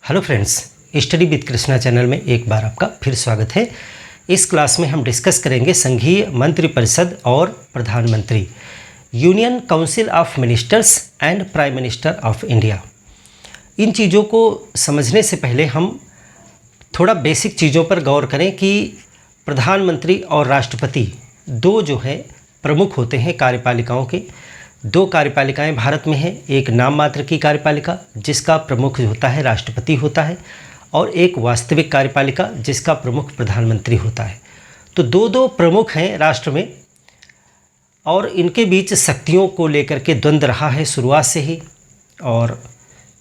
Hello friends, study with Krishna channel में एक बार आपका फिर स्वागत है। इस क्लास में हम डिस्कस करेंगे संघीय मंत्रिपरिषद और प्रधानमंत्री, union council of ministers and prime minister of India. इन चीज़ों को समझने से पहले हम थोड़ा बेसिक चीज़ों पर गौर करें कि प्रधानमंत्री और राष्ट्रपति दो जो है प्रमुख होते हैं कार्यपालिकाओं के। दो कार्यपालिकाएं भारत में हैं, एक नाम मात्र की कार्यपालिका जिसका प्रमुख होता है राष्ट्रपति होता है, और एक वास्तविक कार्यपालिका जिसका प्रमुख प्रधानमंत्री होता है। तो दो दो प्रमुख हैं राष्ट्र में, और इनके बीच शक्तियों को लेकर के द्वंद्व रहा है शुरुआत से ही। और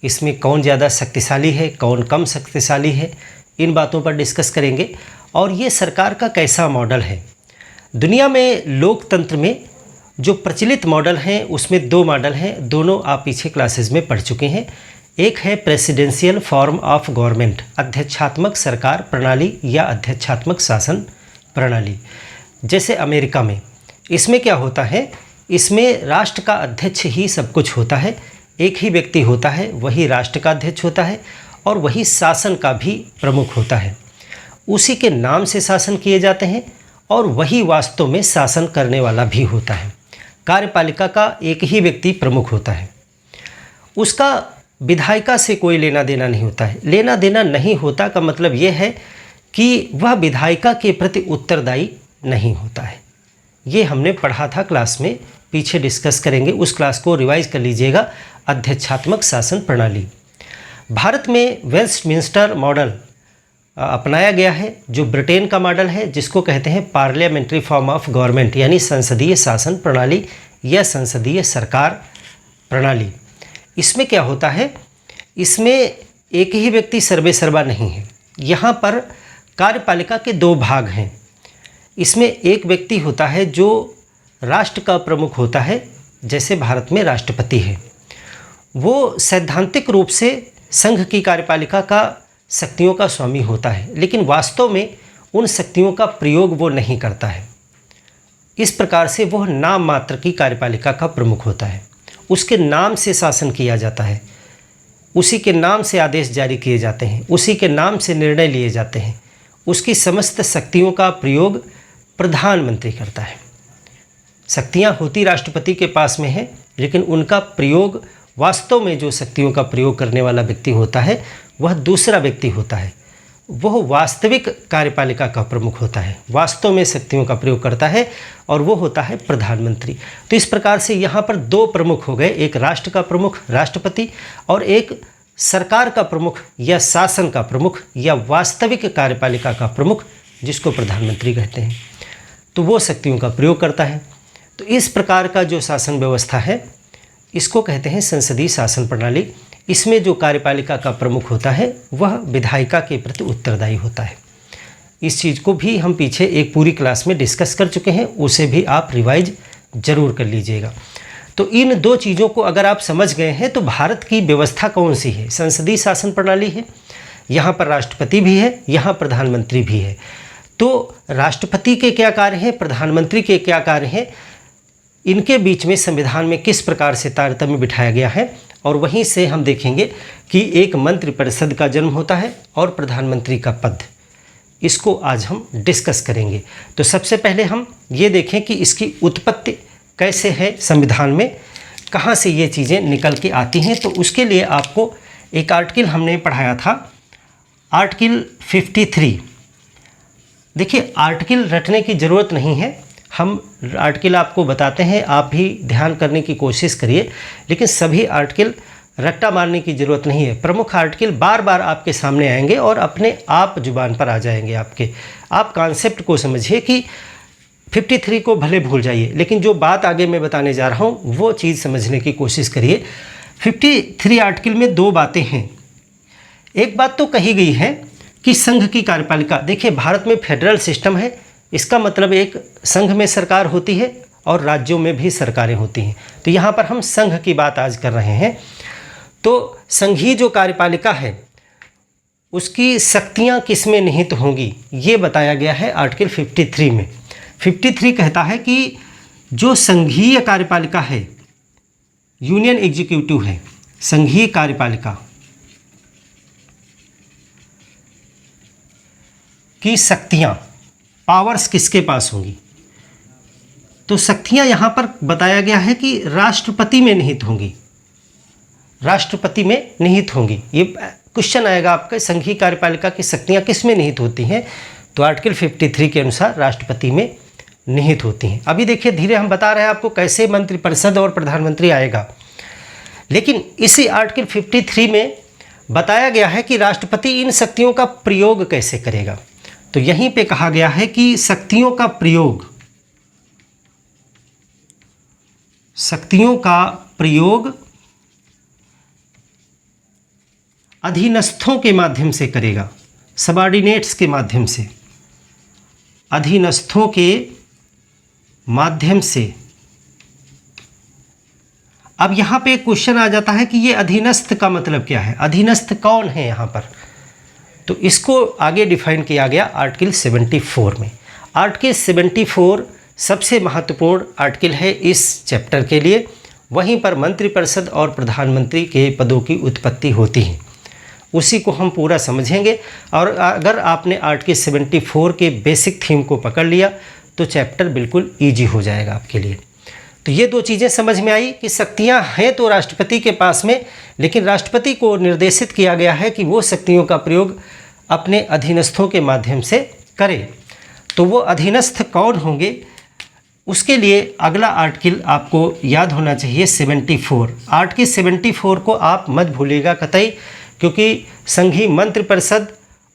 इसमें कौन ज़्यादा शक्तिशाली है, कौन कम शक्तिशाली है, इन बातों पर डिस्कस करेंगे। और ये सरकार का कैसा मॉडल है। दुनिया में लोकतंत्र में जो प्रचलित मॉडल हैं उसमें दो मॉडल हैं, दोनों आप पीछे क्लासेस में पढ़ चुके हैं। एक है प्रेसिडेंशियल फॉर्म ऑफ गवर्नमेंट, अध्यक्षात्मक सरकार प्रणाली या अध्यक्षात्मक शासन प्रणाली, जैसे अमेरिका में। इसमें क्या होता है, इसमें राष्ट्र का अध्यक्ष ही सब कुछ होता है, एक ही व्यक्ति होता है, वही राष्ट्र का अध्यक्ष होता है और वही शासन का भी प्रमुख होता है। उसी के नाम से शासन किए जाते हैं और वही वास्तव में शासन करने वाला भी होता है। कार्यपालिका का एक ही व्यक्ति प्रमुख होता है, उसका विधायिका से कोई लेना देना नहीं होता है। लेना देना नहीं होता का मतलब यह है कि वह विधायिका के प्रति उत्तरदायी नहीं होता है। ये हमने पढ़ा था क्लास में, पीछे डिस्कस करेंगे, उस क्लास को रिवाइज कर लीजिएगा। अध्यक्षात्मक शासन प्रणाली भारत में वेस्टमिंस्टर मॉडल अपनाया गया है, जो ब्रिटेन का मॉडल है, जिसको कहते हैं पार्लियामेंट्री फॉर्म ऑफ गवर्नमेंट, यानी संसदीय शासन प्रणाली या संसदीय सरकार प्रणाली। इसमें क्या होता है, इसमें एक ही व्यक्ति सर्वेसर्वा नहीं है। यहाँ पर कार्यपालिका के दो भाग हैं। इसमें एक व्यक्ति होता है जो राष्ट्र का प्रमुख होता है, जैसे भारत में राष्ट्रपति है। वो सैद्धांतिक रूप से संघ की कार्यपालिका का शक्तियों का स्वामी होता है, लेकिन वास्तव में उन शक्तियों का प्रयोग वो नहीं करता है। इस प्रकार से वह नाम मात्र की कार्यपालिका का प्रमुख होता है। उसके नाम से शासन किया जाता है, उसी के नाम से आदेश जारी किए जाते हैं, उसी के नाम से निर्णय लिए जाते हैं। उसकी समस्त शक्तियों का प्रयोग प्रधानमंत्री करता है। शक्तियाँ होती राष्ट्रपति के पास में हैं, लेकिन उनका प्रयोग वास्तव में जो शक्तियों का प्रयोग करने वाला व्यक्ति होता है वह दूसरा व्यक्ति होता है। वह वास्तविक कार्यपालिका का प्रमुख होता है, वास्तव में शक्तियों का प्रयोग करता है, और वो होता है प्रधानमंत्री। तो इस प्रकार से यहाँ पर दो प्रमुख हो गए, एक राष्ट्र का प्रमुख राष्ट्रपति और एक सरकार का प्रमुख या शासन का प्रमुख या वास्तविक कार्यपालिका का प्रमुख, जिसको प्रधानमंत्री कहते हैं। तो वो शक्तियों का प्रयोग करता है। तो इस प्रकार का जो शासन व्यवस्था है इसको कहते हैं संसदीय शासन प्रणाली। इसमें जो कार्यपालिका का प्रमुख होता है वह विधायिका के प्रति उत्तरदायी होता है। इस चीज़ को भी हम पीछे एक पूरी क्लास में डिस्कस कर चुके हैं, उसे भी आप रिवाइज जरूर कर लीजिएगा। तो इन दो चीज़ों को अगर आप समझ गए हैं तो भारत की व्यवस्था कौन सी है, संसदीय शासन प्रणाली है। यहाँ पर राष्ट्रपति भी है, यहाँ प्रधानमंत्री भी है। तो राष्ट्रपति के क्या कार्य हैं, प्रधानमंत्री के क्या कार्य हैं, इनके बीच में संविधान में किस प्रकार से तारतम्य बिठाया गया है, और वहीं से हम देखेंगे कि एक मंत्रिपरिषद का जन्म होता है और प्रधानमंत्री का पद। इसको आज हम डिस्कस करेंगे। तो सबसे पहले हम ये देखें कि इसकी उत्पत्ति कैसे है, संविधान में कहाँ से ये चीज़ें निकल के आती हैं। तो उसके लिए आपको एक आर्टिकल हमने पढ़ाया था, आर्टिकल 53। देखिए, आर्टिकल रटने की ज़रूरत नहीं है, हम आर्टिकल आपको बताते हैं, आप भी ध्यान करने की कोशिश करिए, लेकिन सभी आर्टिकल रट्टा मारने की ज़रूरत नहीं है। प्रमुख आर्टिकल बार बार आपके सामने आएंगे और अपने आप जुबान पर आ जाएंगे आपके। आप कॉन्सेप्ट को समझिए कि 53 को भले भूल जाइए, लेकिन जो बात आगे मैं बताने जा रहा हूँ वो चीज़ समझने की कोशिश करिए। 53 आर्टिकल में दो बातें हैं। एक बात तो कही गई है कि संघ की कार्यपालिका, देखिए भारत में फेडरल सिस्टम है, इसका मतलब एक संघ में सरकार होती है और राज्यों में भी सरकारें होती हैं। तो यहाँ पर हम संघ की बात आज कर रहे हैं। तो संघीय जो कार्यपालिका है उसकी शक्तियाँ किस में निहित होंगी, ये बताया गया है आर्टिकल 53 में। 53 कहता है कि जो संघीय कार्यपालिका है, यूनियन एग्जीक्यूटिव है, संघीय कार्यपालिका, कि शक्तियाँ, पावर्स किसके पास होंगी। तो शक्तियाँ यहाँ पर बताया गया है कि राष्ट्रपति में निहित होंगी, राष्ट्रपति में निहित होंगी। ये क्वेश्चन आएगा आपका, संघीय कार्यपालिका की शक्तियाँ किस में निहित होती हैं, तो आर्टिकल 53 के अनुसार राष्ट्रपति में निहित होती हैं। अभी देखिए धीरे हम बता रहे हैं आपको कैसे मंत्रिपरिषद और प्रधानमंत्री आएगा, लेकिन इसी आर्टिकल 53 में बताया गया है कि राष्ट्रपति इन शक्तियों का प्रयोग कैसे करेगा। तो यहीं पे कहा गया है कि शक्तियों का प्रयोग अधीनस्थों के माध्यम से करेगा, सबऑर्डिनेट्स के माध्यम से, अधीनस्थों के माध्यम से। अब यहाँ पे क्वेश्चन आ जाता है कि ये अधीनस्थ का मतलब क्या है, अधीनस्थ कौन है यहाँ पर, तो इसको आगे डिफाइन किया गया आर्टिकल 74 में। आर्टिकल 74 सबसे महत्वपूर्ण आर्टिकल है इस चैप्टर के लिए। वहीं पर मंत्रिपरिषद और प्रधानमंत्री के पदों की उत्पत्ति होती है, उसी को हम पूरा समझेंगे। और अगर आपने आर्टिकल 74 के बेसिक थीम को पकड़ लिया तो चैप्टर बिल्कुल ईजी हो जाएगा आपके लिए। तो ये दो चीज़ें समझ में आई कि शक्तियाँ हैं तो राष्ट्रपति के पास में, लेकिन राष्ट्रपति को निर्देशित किया गया है कि वो शक्तियों का प्रयोग अपने अधीनस्थों के माध्यम से करे। तो वो अधीनस्थ कौन होंगे, उसके लिए अगला आर्टिकल आपको याद होना चाहिए 74। आर्टिकल 74 को आप मत भूलिएगा कतई, क्योंकि संघीय मंत्रिपरिषद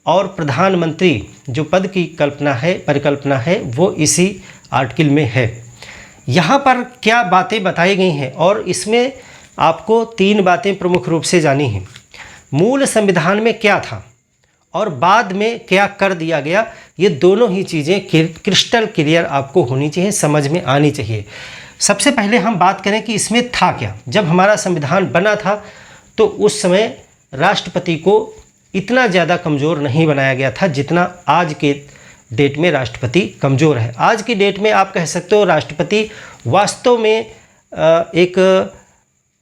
और प्रधानमंत्री जो पद की परिकल्पना है वो इसी आर्टिकल में है। यहाँ पर क्या बातें बताई गई हैं, और इसमें आपको 3 बातें प्रमुख रूप से जानी हैं। मूल संविधान में क्या था और बाद में क्या कर दिया गया, ये दोनों ही चीज़ें क्रिस्टल क्लियर आपको होनी चाहिए, समझ में आनी चाहिए। सबसे पहले हम बात करें कि इसमें था क्या। जब हमारा संविधान बना था तो उस समय राष्ट्रपति को इतना ज़्यादा कमज़ोर नहीं बनाया गया था जितना आज के डेट में राष्ट्रपति कमज़ोर है। आज की डेट में आप कह सकते हो राष्ट्रपति वास्तव में एक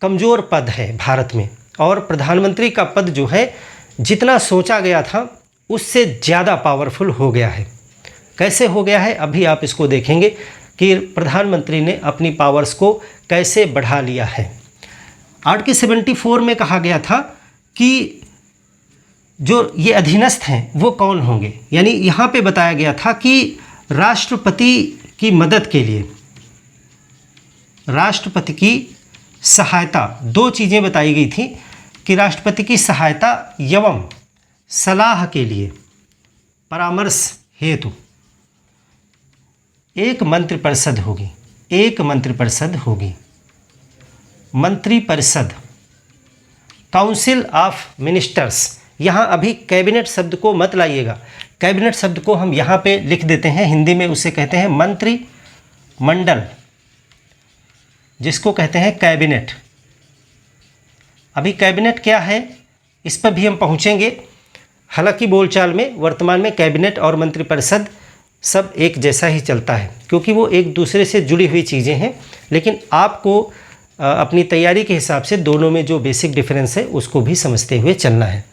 कमज़ोर पद है भारत में, और प्रधानमंत्री का पद जो है जितना सोचा गया था उससे ज़्यादा पावरफुल हो गया है। कैसे हो गया है अभी आप इसको देखेंगे कि प्रधानमंत्री ने अपनी पावर्स को कैसे बढ़ा लिया है। आर्टिकल 74 में कहा गया था कि जो ये अधीनस्थ हैं वो कौन होंगे, यानी यहाँ पे बताया गया था कि राष्ट्रपति की मदद के लिए, राष्ट्रपति की सहायता, 2 चीज़ें बताई गई थी कि राष्ट्रपति की सहायता एवं सलाह के लिए, परामर्श हेतु एक मंत्रिपरिषद होगी, मंत्रिपरिषद, काउंसिल ऑफ मिनिस्टर्स। यहाँ अभी कैबिनेट शब्द को मत लाइएगा, कैबिनेट शब्द को हम यहाँ पे लिख देते हैं, हिंदी में उसे कहते हैं मंत्रिमंडल, जिसको कहते हैं कैबिनेट। अभी कैबिनेट क्या है इस पर भी हम पहुँचेंगे। हालांकि बोलचाल में वर्तमान में कैबिनेट और मंत्रिपरिषद सब एक जैसा ही चलता है, क्योंकि वो एक दूसरे से जुड़ी हुई चीज़ें हैं, लेकिन आपको अपनी तैयारी के हिसाब से दोनों में जो बेसिक डिफरेंस है उसको भी समझते हुए चलना है।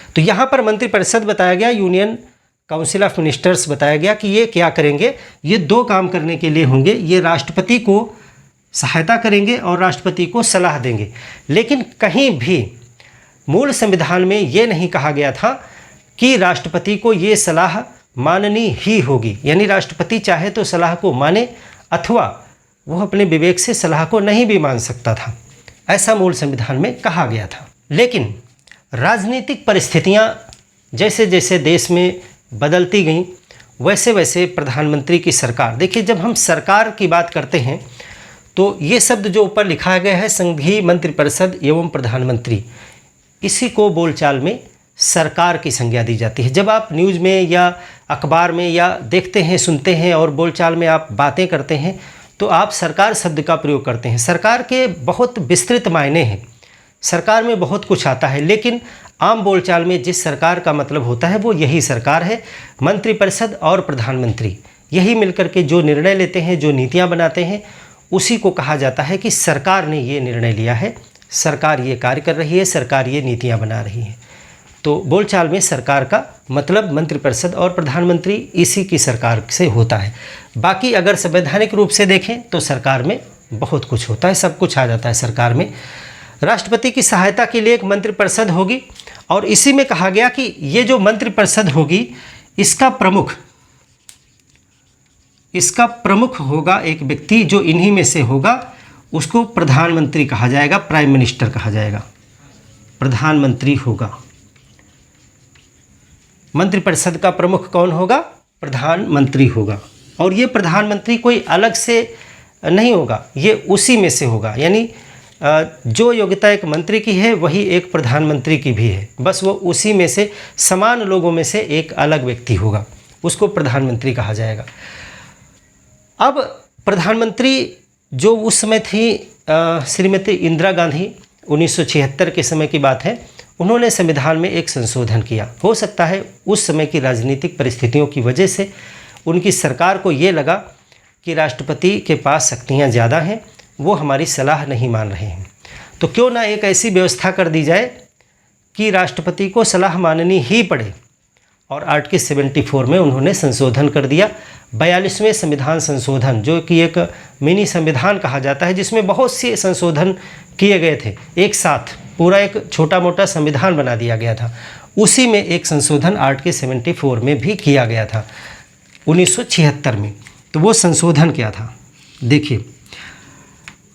तो यहाँ पर मंत्रिपरिषद बताया गया, यूनियन काउंसिल ऑफ मिनिस्टर्स बताया गया कि ये क्या करेंगे, ये 2 काम करने के लिए होंगे। ये राष्ट्रपति को सहायता करेंगे और राष्ट्रपति को सलाह देंगे। लेकिन कहीं भी मूल संविधान में ये नहीं कहा गया था कि राष्ट्रपति को ये सलाह माननी ही होगी, यानी राष्ट्रपति चाहे तो सलाह को माने अथवा वो अपने विवेक से सलाह को नहीं भी मान सकता था, ऐसा मूल संविधान में कहा गया था। लेकिन राजनीतिक परिस्थितियां जैसे जैसे देश में बदलती गईं वैसे वैसे प्रधानमंत्री की सरकार, देखिए जब हम सरकार की बात करते हैं तो ये शब्द जो ऊपर लिखा गया है संघीय मंत्रिपरिषद एवं प्रधानमंत्री, इसी को बोलचाल में सरकार की संज्ञा दी जाती है। जब आप न्यूज़ में या अखबार में या देखते हैं, सुनते हैं और बोलचाल में आप बातें करते हैं तो आप सरकार शब्द का प्रयोग करते हैं। सरकार के बहुत विस्तृत मायने हैं, सरकार में बहुत कुछ आता है, लेकिन आम बोलचाल में जिस सरकार का मतलब होता है वो यही सरकार है। मंत्रिपरिषद और प्रधानमंत्री यही मिलकर के जो निर्णय लेते हैं, जो नीतियां बनाते हैं, उसी को कहा जाता है कि सरकार ने ये निर्णय लिया है, सरकार ये कार्य कर रही है, सरकार ये नीतियां बना रही है। तो बोलचाल में सरकार का मतलब मंत्रिपरिषद और प्रधानमंत्री इसी की सरकार से होता है। बाकी अगर संवैधानिक रूप से देखें तो सरकार में बहुत कुछ होता है, सब कुछ आ जाता है सरकार में। राष्ट्रपति की सहायता के लिए एक मंत्रिपरिषद होगी और इसी में कहा गया कि ये जो मंत्रिपरिषद होगी इसका प्रमुख होगा एक व्यक्ति जो इन्हीं में से होगा, उसको प्रधानमंत्री कहा जाएगा, प्राइम मिनिस्टर कहा जाएगा, प्रधानमंत्री होगा। मंत्रिपरिषद का प्रमुख कौन होगा? प्रधानमंत्री होगा। और ये प्रधानमंत्री कोई अलग से नहीं होगा, ये उसी में से होगा। यानी जो योग्यता एक मंत्री की है वही एक प्रधानमंत्री की भी है, बस वो उसी में से समान लोगों में से एक अलग व्यक्ति होगा, उसको प्रधानमंत्री कहा जाएगा। अब प्रधानमंत्री जो उस समय थी श्रीमती इंदिरा गांधी, 1976 के समय की बात है, उन्होंने संविधान में एक संशोधन किया। हो सकता है उस समय की राजनीतिक परिस्थितियों की वजह से उनकी सरकार को ये लगा कि राष्ट्रपति के पास शक्तियाँ ज़्यादा हैं, वो हमारी सलाह नहीं मान रहे हैं, तो क्यों ना एक ऐसी व्यवस्था कर दी जाए कि राष्ट्रपति को सलाह माननी ही पड़े। और आर्टिकल 74 में उन्होंने संशोधन कर दिया, 42वें संविधान संशोधन, जो कि एक मिनी संविधान कहा जाता है, जिसमें बहुत से संशोधन किए गए थे, एक साथ पूरा एक छोटा मोटा संविधान बना दिया गया था। उसी में एक संशोधन आर्टिकल 74 में भी किया गया था 1976 में। तो वो संशोधन क्या था देखिए,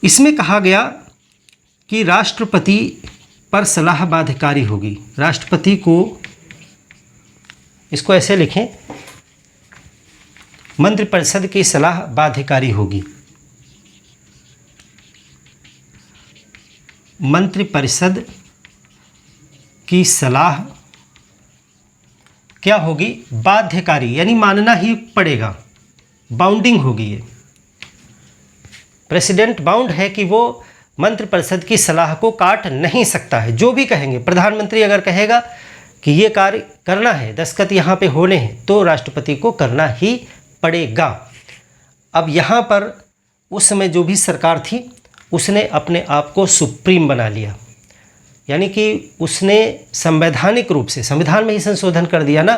इसमें कहा गया कि राष्ट्रपति पर सलाह बाध्यकारी होगी। राष्ट्रपति को, इसको ऐसे लिखें, मंत्रिपरिषद की सलाह बाध्यकारी होगी। मंत्रिपरिषद की सलाह क्या होगी? बाध्यकारी, यानी मानना ही पड़ेगा, बाउंडिंग होगी। ये प्रेसिडेंट बाउंड है कि वो मंत्रिपरिषद की सलाह को काट नहीं सकता है। जो भी कहेंगे, प्रधानमंत्री अगर कहेगा कि ये कार्य करना है, दस्तखत यहाँ पे होने हैं, तो राष्ट्रपति को करना ही पड़ेगा। अब यहाँ पर उस समय जो भी सरकार थी उसने अपने आप को सुप्रीम बना लिया, यानी कि उसने संवैधानिक रूप से संविधान में ही संशोधन कर दिया ना,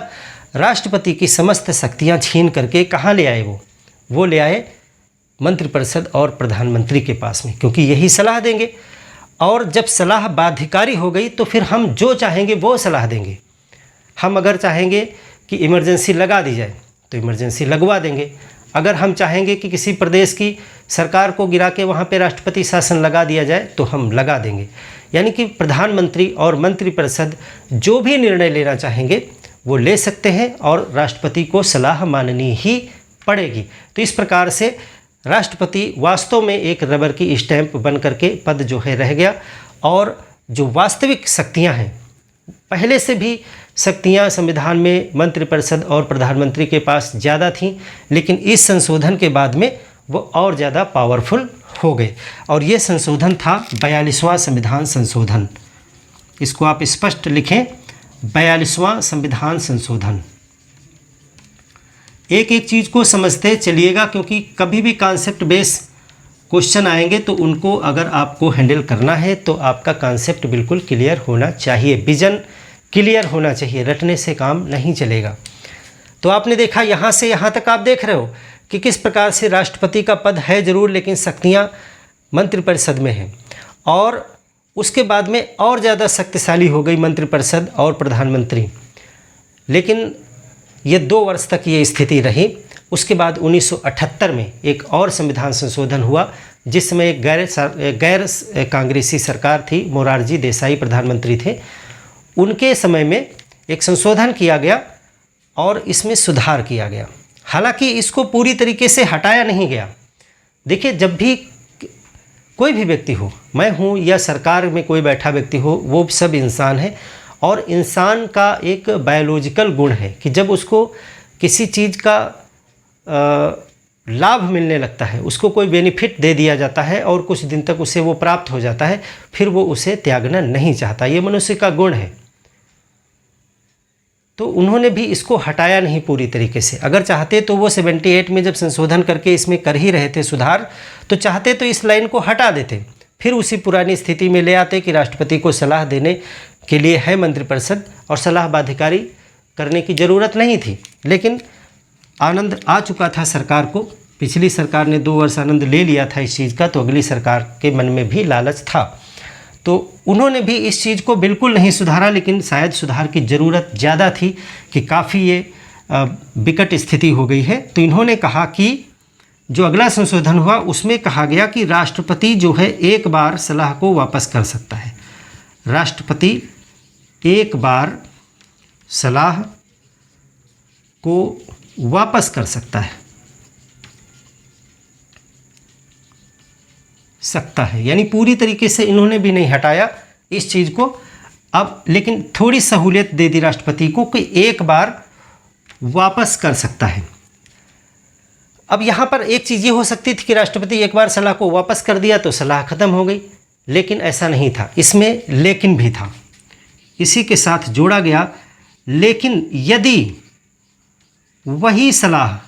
राष्ट्रपति की समस्त शक्तियाँ छीन करके कहाँ ले आए? वो ले आए मंत्रिपरिषद और प्रधानमंत्री के पास में, क्योंकि यही सलाह देंगे। और जब सलाह बाध्यकारी हो गई तो फिर हम जो चाहेंगे वो सलाह देंगे। हम अगर चाहेंगे कि इमरजेंसी लगा दी जाए तो इमरजेंसी लगवा देंगे। अगर हम चाहेंगे कि किसी प्रदेश की सरकार को गिरा के वहाँ पे राष्ट्रपति शासन लगा दिया जाए तो हम लगा देंगे। यानी कि प्रधानमंत्री और मंत्रिपरिषद जो भी निर्णय लेना चाहेंगे वो ले सकते हैं और राष्ट्रपति को सलाह माननी ही पड़ेगी। तो इस प्रकार से राष्ट्रपति वास्तव में एक रबर की स्टैंप बन करके पद जो है रह गया। और जो वास्तविक शक्तियां हैं, पहले से भी शक्तियां संविधान में मंत्रिपरिषद और प्रधानमंत्री के पास ज़्यादा थीं, लेकिन इस संशोधन के बाद में वो और ज़्यादा पावरफुल हो गए। और ये संशोधन था 42वां संविधान संशोधन। इसको आप स्पष्ट लिखें, 42वां संविधान संशोधन। एक एक चीज़ को समझते चलिएगा, क्योंकि कभी भी कॉन्सेप्ट बेस क्वेश्चन आएंगे तो उनको अगर आपको हैंडल करना है तो आपका कॉन्सेप्ट बिल्कुल क्लियर होना चाहिए, विजन क्लियर होना चाहिए, रटने से काम नहीं चलेगा। तो आपने देखा यहाँ से यहाँ तक आप देख रहे हो कि किस प्रकार से राष्ट्रपति का पद है ज़रूर, लेकिन शक्तियाँ मंत्रिपरिषद में हैं। और उसके बाद में और ज़्यादा शक्तिशाली हो गई मंत्रिपरिषद और प्रधानमंत्री। लेकिन ये 2 वर्ष तक ये स्थिति रही। उसके बाद 1978 में एक और संविधान संशोधन हुआ, जिसमें एक गैर कांग्रेसी सरकार थी, मोरारजी देसाई प्रधानमंत्री थे। उनके समय में एक संशोधन किया गया और इसमें सुधार किया गया। हालांकि इसको पूरी तरीके से हटाया नहीं गया। देखिए, जब भी कोई भी व्यक्ति हो, मैं हूँ या सरकार में कोई बैठा व्यक्ति हो, वो सब इंसान है। और इंसान का एक बायोलॉजिकल गुण है कि जब उसको किसी चीज़ का लाभ मिलने लगता है, उसको कोई बेनिफिट दे दिया जाता है और कुछ दिन तक उसे वो प्राप्त हो जाता है, फिर वो उसे त्यागना नहीं चाहता। ये मनुष्य का गुण है। तो उन्होंने भी इसको हटाया नहीं पूरी तरीके से। अगर चाहते तो वो 78 में जब संशोधन करके इसमें कर ही रहे थे सुधार, तो चाहते तो इस लाइन को हटा देते, फिर उसी पुरानी स्थिति में ले आते कि राष्ट्रपति को सलाह देने के लिए है मंत्रिपरिषद और सलाह बाध्यकारी करने की ज़रूरत नहीं थी, लेकिन आनंद आ चुका था सरकार को। पिछली सरकार ने 2 वर्ष आनंद ले लिया था इस चीज़ का, तो अगली सरकार के मन में भी लालच था, तो उन्होंने भी इस चीज़ को बिल्कुल नहीं सुधारा। लेकिन शायद सुधार की ज़रूरत ज़्यादा थी कि काफ़ी ये विकट स्थिति हो गई है। तो इन्होंने कहा कि जो अगला संशोधन हुआ उसमें कहा गया कि राष्ट्रपति जो है एक बार सलाह को वापस कर सकता है। राष्ट्रपति एक बार सलाह को वापस कर सकता है, यानी पूरी तरीके से इन्होंने भी नहीं हटाया इस चीज़ को अब, लेकिन थोड़ी सहूलियत दे दी राष्ट्रपति को कि एक बार वापस कर सकता है। अब यहाँ पर एक चीज़ ये हो सकती थी कि राष्ट्रपति एक बार सलाह को वापस कर दिया तो सलाह ख़त्म हो गई, लेकिन ऐसा नहीं था। इसमें लेकिन भी था, इसी के साथ जोड़ा गया, लेकिन यदि वही सलाह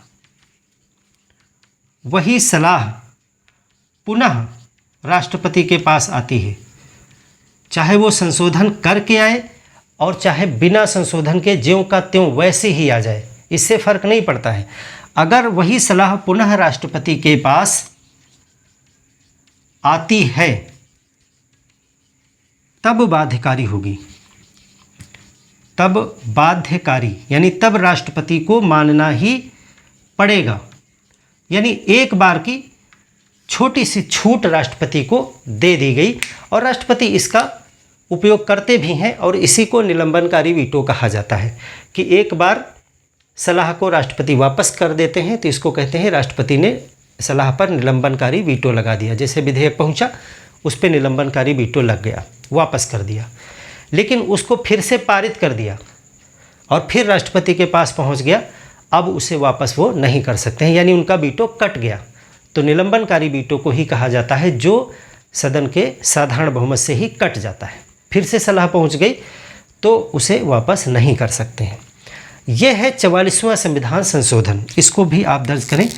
पुनः राष्ट्रपति के पास आती है, चाहे वो संशोधन करके आए और चाहे बिना संशोधन के ज्यों का त्यों वैसे ही आ जाए, इससे फ़र्क नहीं पड़ता है। अगर वही सलाह पुनः राष्ट्रपति के पास आती है तब बाध्यकारी होगी, तब बाध्यकारी, यानी तब राष्ट्रपति को मानना ही पड़ेगा। यानी एक बार की छोटी सी छूट राष्ट्रपति को दे दी गई और राष्ट्रपति इसका उपयोग करते भी हैं, और इसी को निलंबनकारी वीटो कहा जाता है कि एक बार सलाह को राष्ट्रपति वापस कर देते हैं तो इसको कहते हैं राष्ट्रपति ने सलाह पर निलंबनकारी वीटो लगा दिया। जैसे विधेयक पहुंचा उस पर निलंबनकारी वीटो लग गया, वापस कर दिया, लेकिन उसको फिर से पारित कर दिया और फिर राष्ट्रपति के पास पहुंच गया, अब उसे वापस वो नहीं कर सकते हैं, यानी उनका वीटो कट गया। तो निलंबनकारी वीटो को ही कहा जाता है जो सदन के साधारण बहुमत से ही कट जाता है। फिर से सलाह पहुंच गई तो उसे वापस नहीं कर सकते हैं। यह है 44वां संविधान संशोधन। इसको भी आप दर्ज करें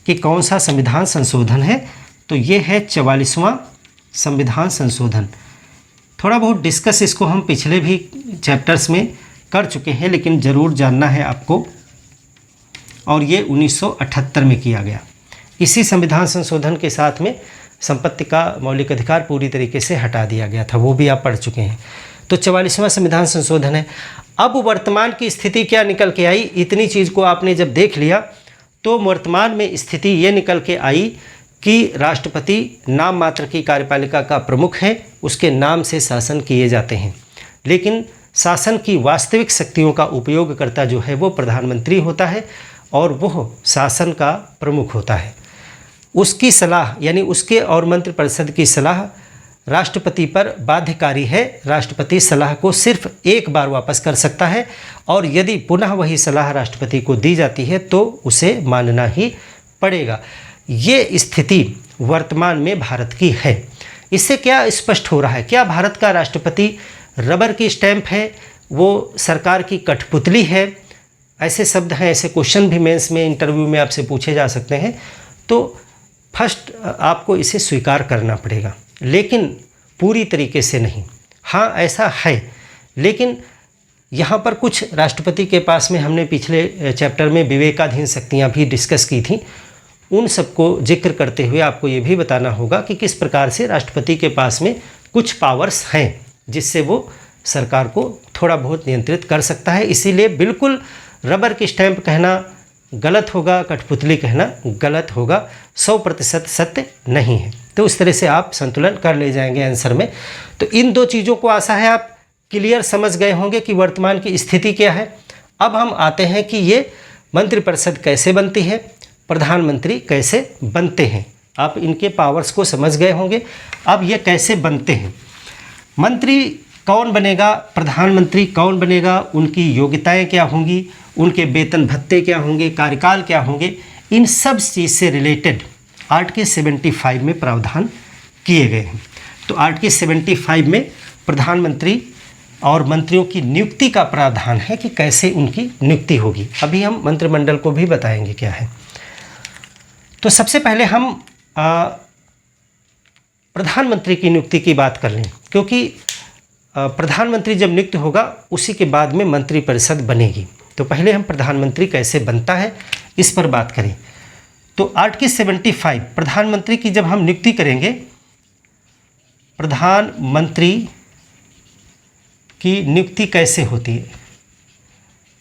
कि कौन सा संविधान संशोधन है, तो ये है 44वां संविधान संशोधन। थोड़ा बहुत डिस्कस इसको हम पिछले भी चैप्टर्स में कर चुके हैं, लेकिन ज़रूर जानना है आपको। और ये 1978 में किया गया। इसी संविधान संशोधन के साथ में संपत्ति का मौलिक अधिकार पूरी तरीके से हटा दिया गया था, वो भी आप पढ़ चुके हैं। तो 44वां संविधान संशोधन है। अब वर्तमान की स्थिति क्या निकल के आई, इतनी चीज़ को आपने जब देख लिया तो वर्तमान में स्थिति ये निकल के आई कि राष्ट्रपति नाम मात्र की कार्यपालिका का प्रमुख है, उसके नाम से शासन किए जाते हैं, लेकिन शासन की वास्तविक शक्तियों का उपयोगकर्ता जो है वो प्रधानमंत्री होता है और वह शासन का प्रमुख होता है। उसकी सलाह यानी उसके और मंत्रिपरिषद की सलाह राष्ट्रपति पर बाध्यकारी है। राष्ट्रपति सलाह को सिर्फ एक बार वापस कर सकता है और यदि पुनः वही सलाह राष्ट्रपति को दी जाती है तो उसे मानना ही पड़ेगा। ये स्थिति वर्तमान में भारत की है। इससे क्या स्पष्ट हो रहा है, क्या भारत का राष्ट्रपति रबर की स्टैंप है, वो सरकार की कठपुतली है? ऐसे शब्द हैं, ऐसे क्वेश्चन भी मेंस में इंटरव्यू में आपसे पूछे जा सकते हैं। तो फर्स्ट आपको इसे स्वीकार करना पड़ेगा, लेकिन पूरी तरीके से नहीं। हाँ ऐसा है, लेकिन यहाँ पर कुछ राष्ट्रपति के पास में हमने पिछले चैप्टर में विवेकाधीन शक्तियाँ भी डिस्कस की थी, उन सबको जिक्र करते हुए आपको ये भी बताना होगा कि किस प्रकार से राष्ट्रपति के पास में कुछ पावर्स हैं जिससे वो सरकार को थोड़ा बहुत नियंत्रित कर सकता है। इसीलिए बिल्कुल रबर की स्टैंप कहना गलत होगा, कठपुतली कहना गलत होगा, 100% सत्य नहीं है। तो उस तरह से आप संतुलन कर ले जाएंगे आंसर में। तो इन दो चीज़ों को आशा है आप क्लियर समझ गए होंगे कि वर्तमान की स्थिति क्या है। अब हम आते हैं कि ये मंत्रिपरिषद कैसे बनती है, प्रधानमंत्री कैसे बनते हैं। आप इनके पावर्स को समझ गए होंगे। अब ये कैसे बनते हैं, मंत्री कौन बनेगा, प्रधानमंत्री कौन बनेगा, उनकी योग्यताएं क्या होंगी, उनके वेतन भत्ते क्या होंगे, कार्यकाल क्या होंगे, इन सब चीज़ से रिलेटेड आर्टिकल 75 में प्रावधान किए गए हैं। तो आर्टिकल 75 में प्रधानमंत्री और मंत्रियों की नियुक्ति का प्रावधान है कि कैसे उनकी नियुक्ति होगी। अभी हम मंत्रिमंडल को भी बताएंगे क्या है। तो सबसे पहले हम प्रधानमंत्री की नियुक्ति की बात कर लें, क्योंकि प्रधानमंत्री जब नियुक्त होगा उसी के बाद में मंत्रिपरिषद बनेगी। तो पहले हम प्रधानमंत्री कैसे बनता है इस पर बात करें। तो आर्टिकल 75 प्रधानमंत्री की जब हम नियुक्ति करेंगे, प्रधानमंत्री की नियुक्ति कैसे होती है।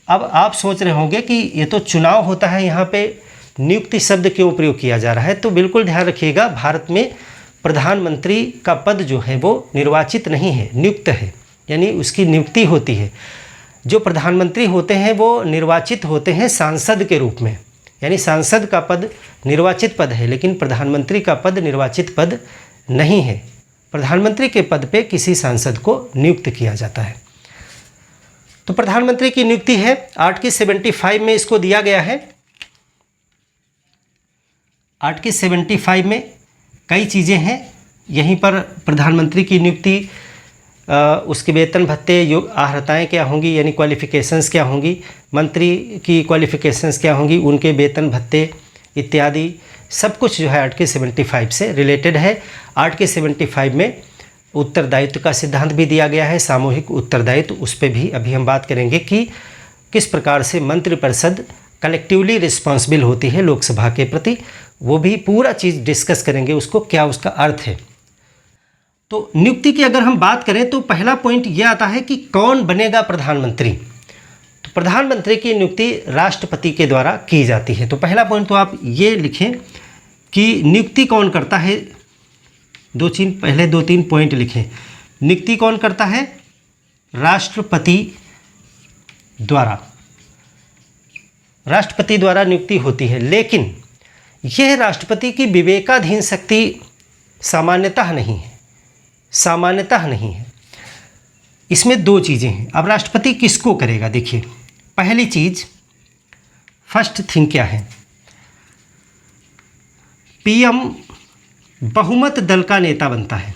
अब आप सोच रहे होंगे कि ये तो चुनाव होता है, यहाँ पे नियुक्ति शब्द क्यों प्रयोग किया जा रहा है। तो बिल्कुल ध्यान रखिएगा, भारत में प्रधानमंत्री का पद जो है वो निर्वाचित नहीं है, नियुक्त है, यानी उसकी नियुक्ति होती है। जो प्रधानमंत्री होते हैं वो निर्वाचित होते हैं सांसद के रूप में, यानी सांसद का पद निर्वाचित पद है, लेकिन प्रधानमंत्री का पद निर्वाचित पद नहीं है। प्रधानमंत्री के पद पे किसी सांसद को नियुक्त किया जाता है। तो प्रधानमंत्री की नियुक्ति है, आर्टिकल 75 में इसको दिया गया है। आर्टिकल 75 में कई चीज़ें हैं, यहीं पर प्रधानमंत्री की नियुक्ति, उसके वेतन भत्ते, योग अर्हताएँ क्या होंगी, यानी क्वालिफ़िकेशंस क्या होंगी, मंत्री की क्वालिफ़िकेशंस क्या होंगी, उनके वेतन भत्ते इत्यादि सब कुछ जो है आर्टिकल 75 से रिलेटेड है। आर्टिकल 75 में उत्तरदायित्व का सिद्धांत भी दिया गया है, सामूहिक उत्तरदायित्व, उस पर भी अभी हम बात करेंगे कि किस प्रकार से मंत्रिपरिषद कलेक्टिवली रिस्पॉन्सिबल होती है लोकसभा के प्रति, वो भी पूरा चीज़ डिस्कस करेंगे, उसको क्या उसका अर्थ है। तो नियुक्ति की अगर हम बात करें तो पहला पॉइंट यह आता है कि कौन बनेगा प्रधानमंत्री। तो प्रधानमंत्री की नियुक्ति राष्ट्रपति के द्वारा की जाती है। तो पहला पॉइंट तो आप ये लिखें कि नियुक्ति कौन करता है, दो तीन पॉइंट लिखें। नियुक्ति कौन करता है, राष्ट्रपति द्वारा, राष्ट्रपति द्वारा नियुक्ति होती है, लेकिन यह राष्ट्रपति की विवेकाधीन शक्ति सामान्यतः नहीं है, सामान्यतः नहीं है। इसमें दो चीज़ें हैं। अब राष्ट्रपति किसको करेगा, देखिए पहली चीज़, फर्स्ट थिंग क्या है, पीएम बहुमत दल का नेता बनता है,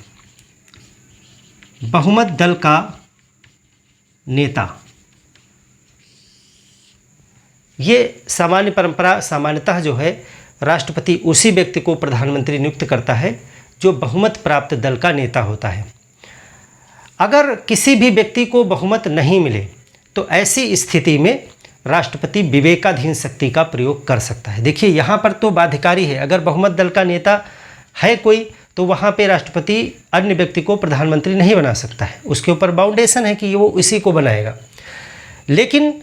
बहुमत दल का नेता। ये सामान्य परंपरा, सामान्यतः जो है राष्ट्रपति उसी व्यक्ति को प्रधानमंत्री नियुक्त करता है जो बहुमत प्राप्त दल का नेता होता है। अगर किसी भी व्यक्ति को बहुमत नहीं मिले तो ऐसी स्थिति में राष्ट्रपति विवेकाधीन शक्ति का प्रयोग कर सकता है। देखिए यहाँ पर तो बाध्यकारी है, अगर बहुमत दल का नेता है कोई तो वहाँ पे राष्ट्रपति अन्य व्यक्ति को प्रधानमंत्री नहीं बना सकता है, उसके ऊपर बाउंडेशन है कि वो इसी को बनाएगा। लेकिन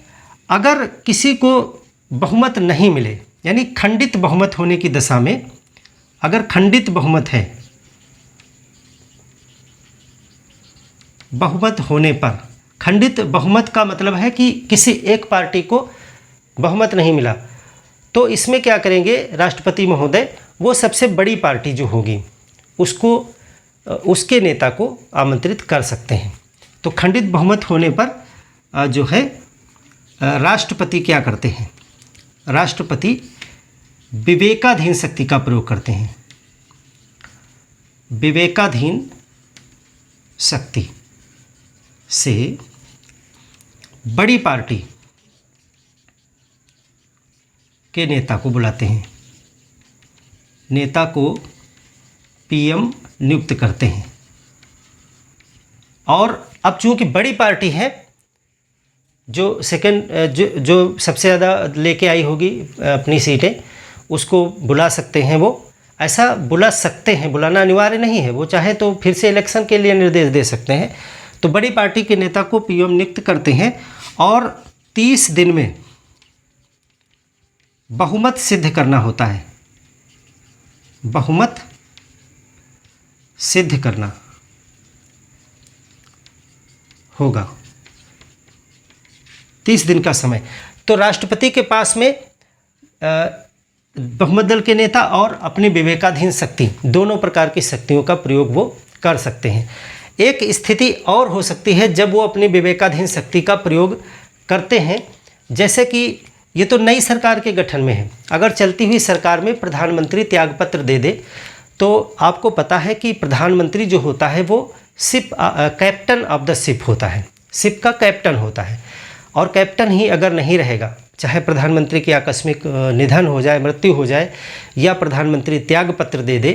अगर किसी को बहुमत नहीं मिले, यानी खंडित बहुमत होने की दशा में, अगर खंडित बहुमत है, बहुमत होने पर, खंडित बहुमत का मतलब है कि किसी एक पार्टी को बहुमत नहीं मिला, तो इसमें क्या करेंगे राष्ट्रपति महोदय, वो सबसे बड़ी पार्टी जो होगी उसको, उसके नेता को आमंत्रित कर सकते हैं। तो खंडित बहुमत होने पर जो है राष्ट्रपति क्या करते हैं, राष्ट्रपति विवेकाधीन शक्ति का प्रयोग करते हैं। विवेकाधीन शक्ति से बड़ी पार्टी के नेता को बुलाते हैं, नेता को पीएम नियुक्त करते हैं। और अब चूंकि बड़ी पार्टी है, जो जो सबसे ज़्यादा लेके आई होगी अपनी सीटें, उसको बुला सकते हैं। वो ऐसा बुला सकते हैं, बुलाना अनिवार्य नहीं है, वो चाहे तो फिर से इलेक्शन के लिए निर्देश दे सकते हैं। तो बड़ी पार्टी के नेता को पीएम नियुक्त करते हैं और 30 दिन में बहुमत सिद्ध करना होता है, बहुमत सिद्ध करना होगा, 30 दिन का समय। तो राष्ट्रपति के पास में बहुमत दल के नेता और अपनी विवेकाधीन शक्ति, दोनों प्रकार की शक्तियों का प्रयोग वो कर सकते हैं। एक स्थिति और हो सकती है जब वो अपनी विवेकाधीन शक्ति का प्रयोग करते हैं, जैसे कि ये तो नई सरकार के गठन में है, अगर चलती हुई सरकार में प्रधानमंत्री त्यागपत्र दे दे, तो आपको पता है कि प्रधानमंत्री जो होता है वो ship captain of the ship होता है, शिप का कैप्टन होता है। और कैप्टन ही अगर नहीं रहेगा, चाहे प्रधानमंत्री की आकस्मिक निधन हो जाए, मृत्यु हो जाए, या प्रधानमंत्री त्यागपत्र दे दे,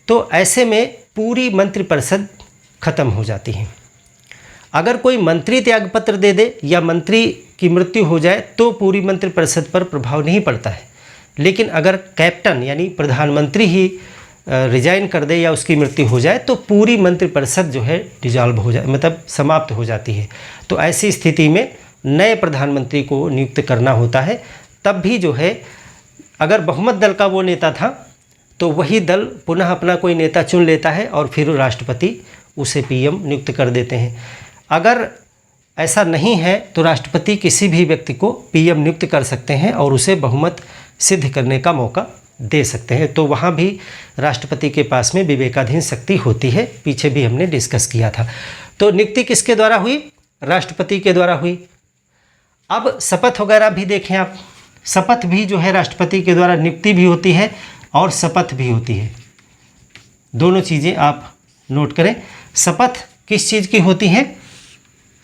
तो ऐसे में पूरी मंत्रिपरिषद खत्म हो जाती है। अगर कोई मंत्री त्यागपत्र दे दे या मंत्री की मृत्यु हो जाए तो पूरी मंत्रिपरिषद पर प्रभाव नहीं पड़ता है। लेकिन अगर कैप्टन यानी प्रधानमंत्री ही रिजाइन कर दे या उसकी मृत्यु हो जाए तो पूरी मंत्रिपरिषद जो है डिजॉल्व हो जाए, मतलब समाप्त हो जाती है। तो ऐसी स्थिति में नए प्रधानमंत्री को नियुक्त करना होता है। तब भी जो है अगर बहुमत दल का वो नेता था तो वही दल पुनः अपना कोई नेता चुन लेता है और फिर राष्ट्रपति उसे पीएम नियुक्त कर देते हैं। अगर ऐसा नहीं है तो राष्ट्रपति किसी भी व्यक्ति को पीएम नियुक्त कर सकते हैं और उसे बहुमत सिद्ध करने का मौका दे सकते हैं। तो वहाँ भी राष्ट्रपति के पास में विवेकाधीन शक्ति होती है, पीछे भी हमने डिस्कस किया था। तो नियुक्ति किसके द्वारा हुई? राष्ट्रपति के द्वारा हुई। अब शपथ वगैरह भी देखें आप, शपथ भी जो है राष्ट्रपति के द्वारा नियुक्ति भी होती है और शपथ भी होती है। दोनों चीज़ें आप नोट करें। शपथ किस चीज़ की होती है?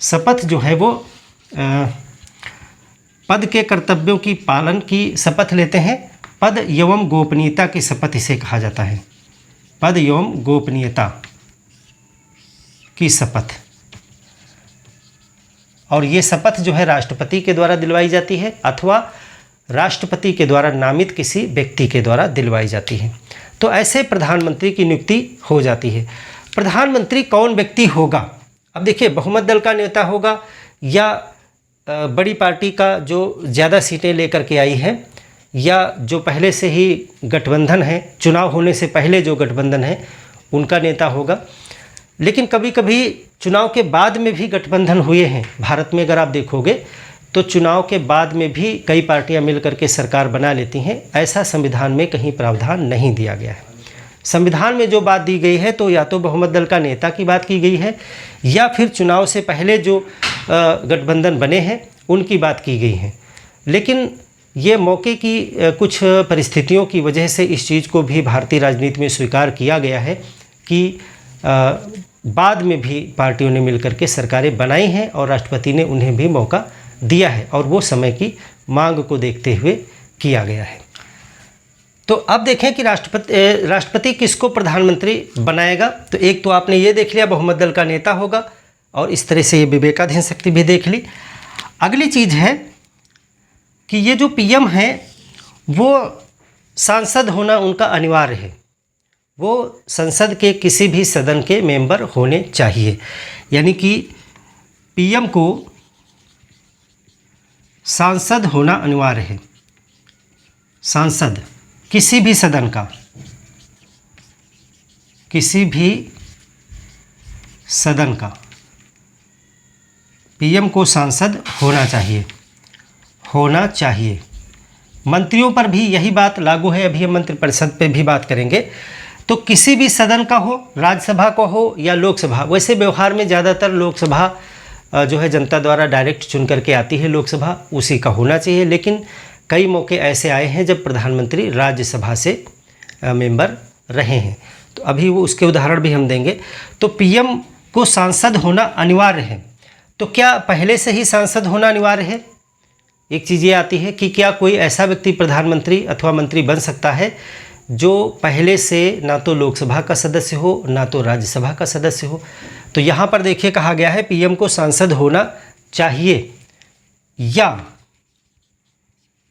शपथ जो है वो पद के कर्तव्यों की पालन की शपथ लेते हैं। पद एवं गोपनीयता की शपथ इसे कहा जाता है। पद एवं गोपनीयता की शपथ। और ये शपथ जो है राष्ट्रपति के द्वारा दिलवाई जाती है अथवा राष्ट्रपति के द्वारा नामित किसी व्यक्ति के द्वारा दिलवाई जाती है। तो ऐसे प्रधानमंत्री की नियुक्ति हो जाती है। प्रधानमंत्री कौन व्यक्ति होगा? अब देखिए, बहुमत दल का नेता होगा या बड़ी पार्टी का जो ज़्यादा सीटें लेकर के आई है, या जो पहले से ही गठबंधन है, चुनाव होने से पहले जो गठबंधन है उनका नेता होगा। लेकिन कभी कभी चुनाव के बाद में भी गठबंधन हुए हैं भारत में। अगर आप देखोगे तो चुनाव के बाद में भी कई पार्टियां मिलकर के सरकार बना लेती हैं। ऐसा संविधान में कहीं प्रावधान नहीं दिया गया है। संविधान में जो बात दी गई है तो या तो बहुमत दल का नेता की बात की गई है या फिर चुनाव से पहले जो गठबंधन बने हैं उनकी बात की गई है। लेकिन ये मौके की कुछ परिस्थितियों की वजह से इस चीज़ को भी भारतीय राजनीति में स्वीकार किया गया है कि बाद में भी पार्टियों ने मिलकर के सरकारें बनाई हैं और राष्ट्रपति ने उन्हें भी मौका दिया है और वो समय की मांग को देखते हुए किया गया है। तो अब देखें कि राष्ट्रपति किसको प्रधानमंत्री बनाएगा। तो एक तो आपने ये देख लिया, बहुमत दल का नेता होगा और इस तरह से ये विवेकाधीन शक्ति भी देख ली। अगली चीज़ है कि ये जो पीएम है वो सांसद होना उनका अनिवार्य है। वो संसद के किसी भी सदन के मेंबर होने चाहिए। यानी कि पीएम को सांसद होना अनिवार्य है। सांसद किसी भी सदन का, किसी भी सदन का पीएम को सांसद होना चाहिए, होना चाहिए। मंत्रियों पर भी यही बात लागू है। अभी हम मंत्रिपरिषद पे भी बात करेंगे। तो किसी भी सदन का हो, राज्यसभा का हो या लोकसभा। वैसे व्यवहार में ज़्यादातर लोकसभा जो है जनता द्वारा डायरेक्ट चुन करके आती है, लोकसभा उसी का होना चाहिए। लेकिन कई मौके ऐसे आए हैं जब प्रधानमंत्री राज्यसभा से मेंबर रहे हैं। तो अभी वो उसके उदाहरण भी हम देंगे। तो पीएम को सांसद होना अनिवार्य है। तो क्या पहले से ही सांसद होना अनिवार्य है? एक चीज़ ये आती है कि क्या कोई ऐसा व्यक्ति प्रधानमंत्री अथवा मंत्री बन सकता है जो पहले से ना तो लोकसभा का सदस्य हो ना तो राज्यसभा का सदस्य हो। तो यहाँ पर देखिए कहा गया है पीएम को सांसद होना चाहिए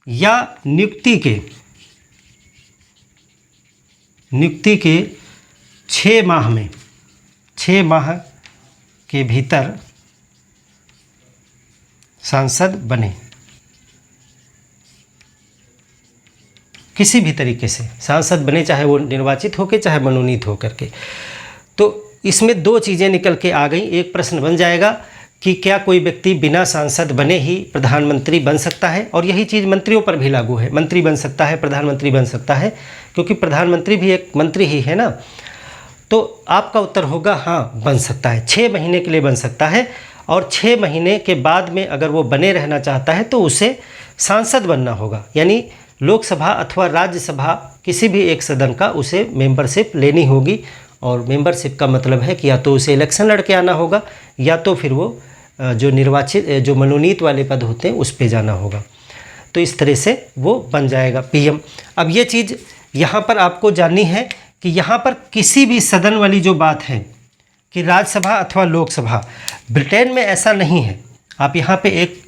या नियुक्ति के 6 माह में, 6 माह के भीतर सांसद बने। किसी भी तरीके से सांसद बने, चाहे वो निर्वाचित होकर चाहे मनोनीत होकर के। तो इसमें 2 चीज़ें निकल के आ गई। एक प्रश्न बन जाएगा कि क्या कोई व्यक्ति बिना सांसद बने ही प्रधानमंत्री बन सकता है? और यही चीज़ मंत्रियों पर भी लागू है। मंत्री बन सकता है, प्रधानमंत्री बन सकता है, क्योंकि प्रधानमंत्री भी एक मंत्री ही है ना। तो आपका उत्तर होगा हाँ, बन सकता है। 6 महीने के लिए बन सकता है और 6 महीने के बाद में अगर वो बने रहना चाहता है तो उसे सांसद बनना होगा। यानी लोकसभा अथवा राज्यसभा किसी भी एक सदन का उसे मेंबरशिप लेनी होगी। और मेंबरशिप का मतलब है कि या तो उसे इलेक्शन लड़ के आना होगा या तो फिर वो जो निर्वाचित जो मनोनीत वाले पद होते हैं उस पे जाना होगा। तो इस तरह से वो बन जाएगा पीएम। अब ये चीज़ यहाँ पर आपको जाननी है कि यहाँ पर किसी भी सदन वाली जो बात है कि राज्यसभा अथवा लोकसभा। ब्रिटेन में ऐसा नहीं है। आप यहाँ पे एक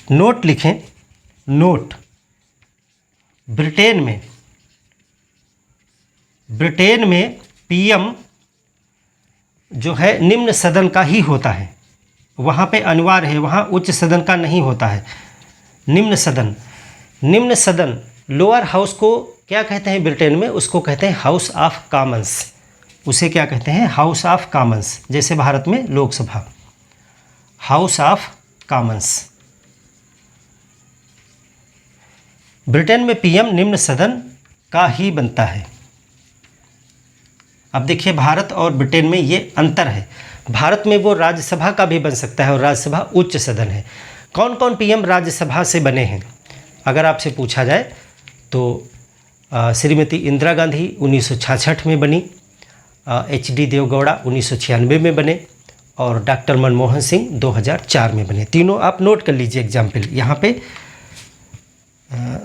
नोट लिखें, नोट। ब्रिटेन में पीएम जो है निम्न सदन का ही होता है। वहाँ पे अनिवार्य है, वहाँ उच्च सदन का नहीं होता है। निम्न सदन लोअर हाउस को क्या कहते हैं ब्रिटेन में? उसको कहते हैं हाउस ऑफ कॉमन्स। उसे क्या कहते हैं? House of Commons. जैसे भारत में Lok Sabha, house of Commons. Britain में पीएम निम्न सदन का ही बनता है। अब देखिए भारत और ब्रिटेन में ये अंतर है। भारत में वो राज्यसभा का भी बन सकता है और राज्यसभा उच्च सदन है। कौन कौन पीएम राज्यसभा से बने हैं अगर आपसे पूछा जाए तो श्रीमती इंदिरा गांधी 1966 में बनी, HD देवगौड़ा 1996 में बने और डॉक्टर मनमोहन सिंह 2004 में बने। तीनों आप नोट कर लीजिए एग्जाम्पल। यहाँ पे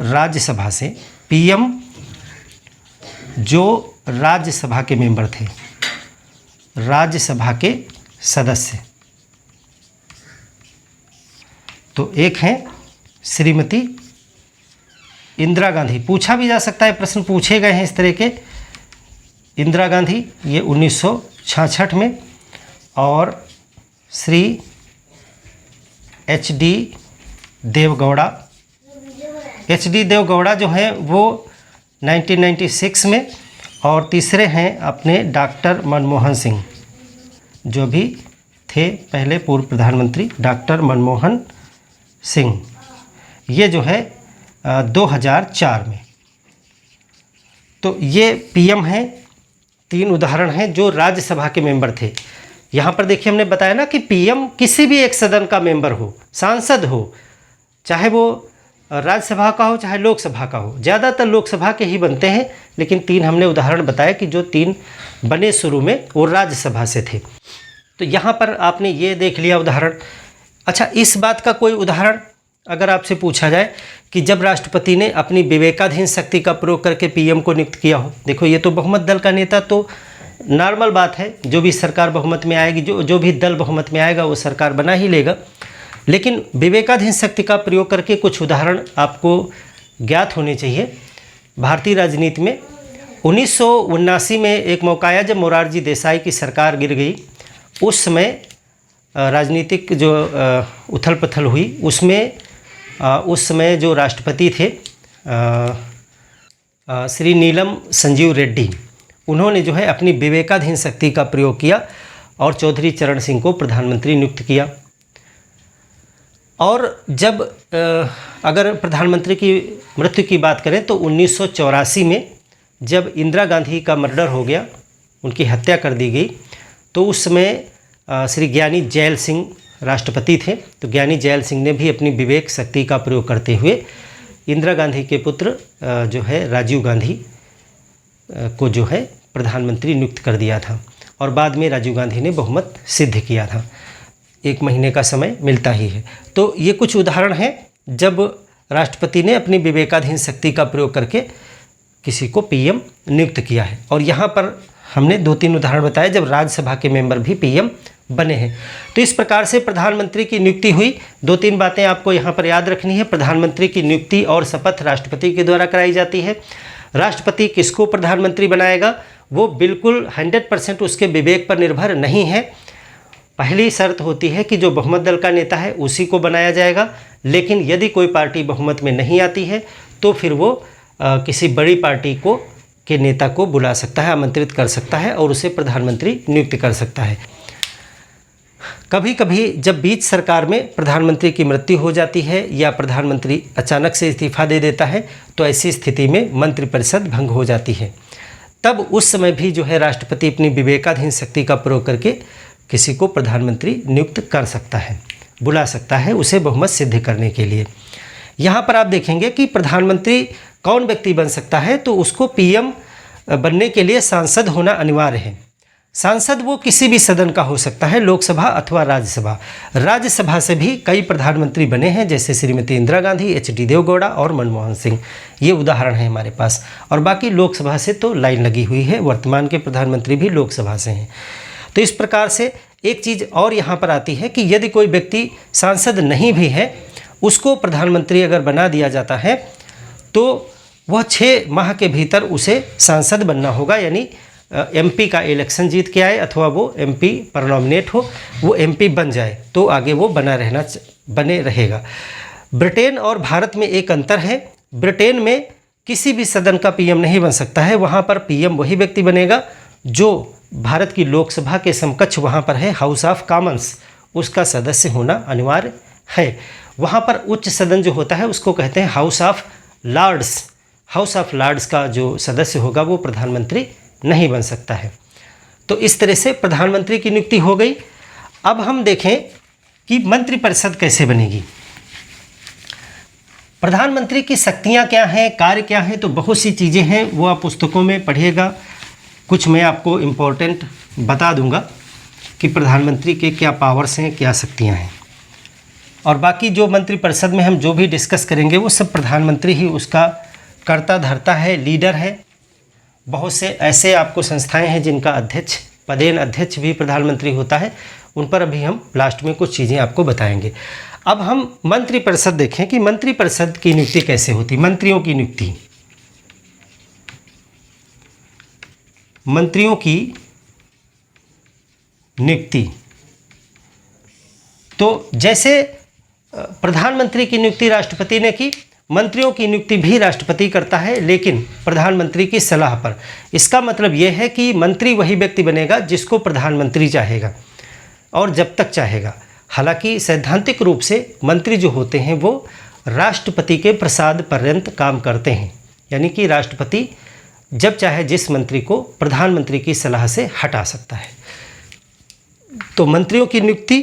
राज्यसभा से पीएम जो राज्यसभा के मेंबर थे, राज्यसभा के सदस्य, तो एक हैं श्रीमती इंदिरा गांधी। पूछा भी जा सकता है, प्रश्न पूछे गए हैं इस तरह के। इंदिरा गांधी ये 1966 में, और श्री HD देवगौड़ा जो हैं वो 1996 में, और तीसरे हैं अपने डॉक्टर मनमोहन सिंह जो भी थे पहले पूर्व प्रधानमंत्री डॉक्टर मनमोहन सिंह, ये जो है 2004 में। तो ये पीएम हैं। 3 उदाहरण हैं जो राज्यसभा के मेंबर थे। यहाँ पर देखिए हमने बताया ना कि पीएम किसी भी एक सदन का मेंबर हो, सांसद हो, चाहे वो राज्यसभा का हो चाहे लोकसभा का हो। ज़्यादातर लोकसभा के ही बनते हैं, लेकिन 3 हमने उदाहरण बताया कि जो 3 बने शुरू में वो राज्यसभा से थे। तो यहाँ पर आपने ये देख लिया उदाहरण। अच्छा, इस बात का कोई उदाहरण अगर आपसे पूछा जाए कि जब राष्ट्रपति ने अपनी विवेकाधीन शक्ति का प्रयोग करके पीएम को नियुक्त किया हो। देखो ये तो बहुमत दल का नेता, तो नॉर्मल बात है, जो भी सरकार बहुमत में आएगी, जो भी दल बहुमत में आएगा वो सरकार बना ही लेगा। लेकिन विवेकाधीन शक्ति का प्रयोग करके कुछ उदाहरण आपको ज्ञात होने चाहिए। भारतीय राजनीति में 1979 में एक मौका आया जब मोरारजी देसाई की सरकार गिर गई। उस समय राजनीतिक जो उथल पुथल हुई, उसमें उस समय जो राष्ट्रपति थे श्री नीलम संजीव रेड्डी, उन्होंने जो है अपनी विवेकाधीन शक्ति का प्रयोग किया और चौधरी चरण सिंह को प्रधानमंत्री नियुक्त किया। और जब अगर प्रधानमंत्री की मृत्यु की बात करें तो 1984 में जब इंदिरा गांधी का मर्डर हो गया, उनकी हत्या कर दी गई, तो उस समय श्री ज्ञानी जैल सिंह राष्ट्रपति थे। तो ज्ञानी जैल सिंह ने भी अपनी विवेक शक्ति का प्रयोग करते हुए इंदिरा गांधी के पुत्र जो है राजीव गांधी को जो है प्रधानमंत्री नियुक्त कर दिया था, और बाद में राजीव गांधी ने बहुमत सिद्ध किया था। 1 महीने का समय मिलता ही है। तो ये कुछ उदाहरण हैं जब राष्ट्रपति ने अपनी विवेकाधीन शक्ति का प्रयोग करके किसी को पीएम नियुक्त किया है। और यहाँ पर हमने 2-3 उदाहरण बताए जब राज्यसभा के मेंबर भी पीएम बने हैं। तो इस प्रकार से प्रधानमंत्री की नियुक्ति हुई। 2-3 बातें आपको यहाँ पर याद रखनी है। प्रधानमंत्री की नियुक्ति और शपथ राष्ट्रपति के द्वारा कराई जाती है। राष्ट्रपति किसको प्रधानमंत्री बनाएगा वो बिल्कुल 100% उसके विवेक पर निर्भर नहीं है। पहली शर्त होती है कि जो बहुमत दल का नेता है उसी को बनाया जाएगा, लेकिन यदि कोई पार्टी बहुमत में नहीं आती है तो फिर वो किसी बड़ी पार्टी के नेता को बुला सकता है, आमंत्रित कर सकता है और उसे प्रधानमंत्री नियुक्त कर सकता है। कभी कभी जब बीच सरकार में प्रधानमंत्री की मृत्यु हो जाती है या प्रधानमंत्री अचानक से इस्तीफा दे देता है तो ऐसी स्थिति में मंत्रिपरिषद भंग हो जाती है। तब उस समय भी जो है राष्ट्रपति अपनी विवेकाधीन शक्ति का प्रयोग करके किसी को प्रधानमंत्री नियुक्त कर सकता है, बुला सकता है उसे बहुमत सिद्ध करने के लिए। यहाँ पर आप देखेंगे कि प्रधानमंत्री कौन व्यक्ति बन सकता है, तो उसको पीएम बनने के लिए सांसद होना अनिवार्य है। सांसद वो किसी भी सदन का हो सकता है, लोकसभा अथवा राज्यसभा। राज्यसभा से भी कई प्रधानमंत्री बने हैं, जैसे श्रीमती इंदिरा गांधी, HD देवगौड़ा और मनमोहन सिंह, ये उदाहरण है हमारे पास। और बाकी लोकसभा से तो लाइन लगी हुई है, वर्तमान के प्रधानमंत्री भी लोकसभा से हैं। तो इस प्रकार से एक चीज़ और यहाँ पर आती है कि यदि कोई व्यक्ति सांसद नहीं भी है, उसको प्रधानमंत्री अगर बना दिया जाता है तो वह 6 माह के भीतर उसे सांसद बनना होगा, यानी एमपी का इलेक्शन जीत के आए अथवा वो एमपी पर नॉमिनेट हो, वो एमपी बन जाए तो आगे वो बने रहेगा। ब्रिटेन और भारत में एक अंतर है, ब्रिटेन में किसी भी सदन का पीएम नहीं बन सकता है, वहाँ पर पीएम वही व्यक्ति बनेगा जो भारत की लोकसभा के समकक्ष वहाँ पर है, हाउस ऑफ कॉमन्स, उसका सदस्य होना अनिवार्य है। वहाँ पर उच्च सदन जो होता है उसको कहते हैं House of Lords. House of Lords का जो सदस्य होगा वो प्रधानमंत्री नहीं बन सकता है। तो इस तरह से प्रधानमंत्री की नियुक्ति हो गई। अब हम देखें कि मंत्रिपरिषद कैसे बनेगी। प्रधानमंत्री की शक्तियां क्या हैं, कार्य क्या हैं, तो बहुत सी चीज़ें हैं, वो आप पुस्तकों में पढ़िएगा। कुछ मैं आपको इम्पोर्टेंट बता दूंगा कि प्रधानमंत्री के क्या पावर्स हैं, क्या शक्तियां हैं, और बाकी जो मंत्रिपरिषद में हम जो भी डिस्कस करेंगे वो सब प्रधानमंत्री ही उसका कर्ता धर्ता है, लीडर है। बहुत से ऐसे आपको संस्थाएं हैं जिनका अध्यक्ष, पदेन अध्यक्ष भी प्रधानमंत्री होता है, उन पर अभी हम लास्ट में कुछ चीज़ें आपको बताएंगे। अब हम मंत्रिपरिषद देखें कि मंत्रिपरिषद की नियुक्ति कैसे होती। मंत्रियों की नियुक्ति, मंत्रियों की नियुक्ति, तो जैसे प्रधानमंत्री की नियुक्ति राष्ट्रपति ने की, मंत्रियों की नियुक्ति भी राष्ट्रपति करता है, लेकिन प्रधानमंत्री की सलाह पर। इसका मतलब यह है कि मंत्री वही व्यक्ति बनेगा जिसको प्रधानमंत्री चाहेगा और जब तक चाहेगा। हालांकि सैद्धांतिक रूप से मंत्री जो होते हैं वो राष्ट्रपति के प्रसाद पर्यंत काम करते हैं, यानी कि राष्ट्रपति जब चाहे जिस मंत्री को प्रधानमंत्री की सलाह से हटा सकता है। तो मंत्रियों की नियुक्ति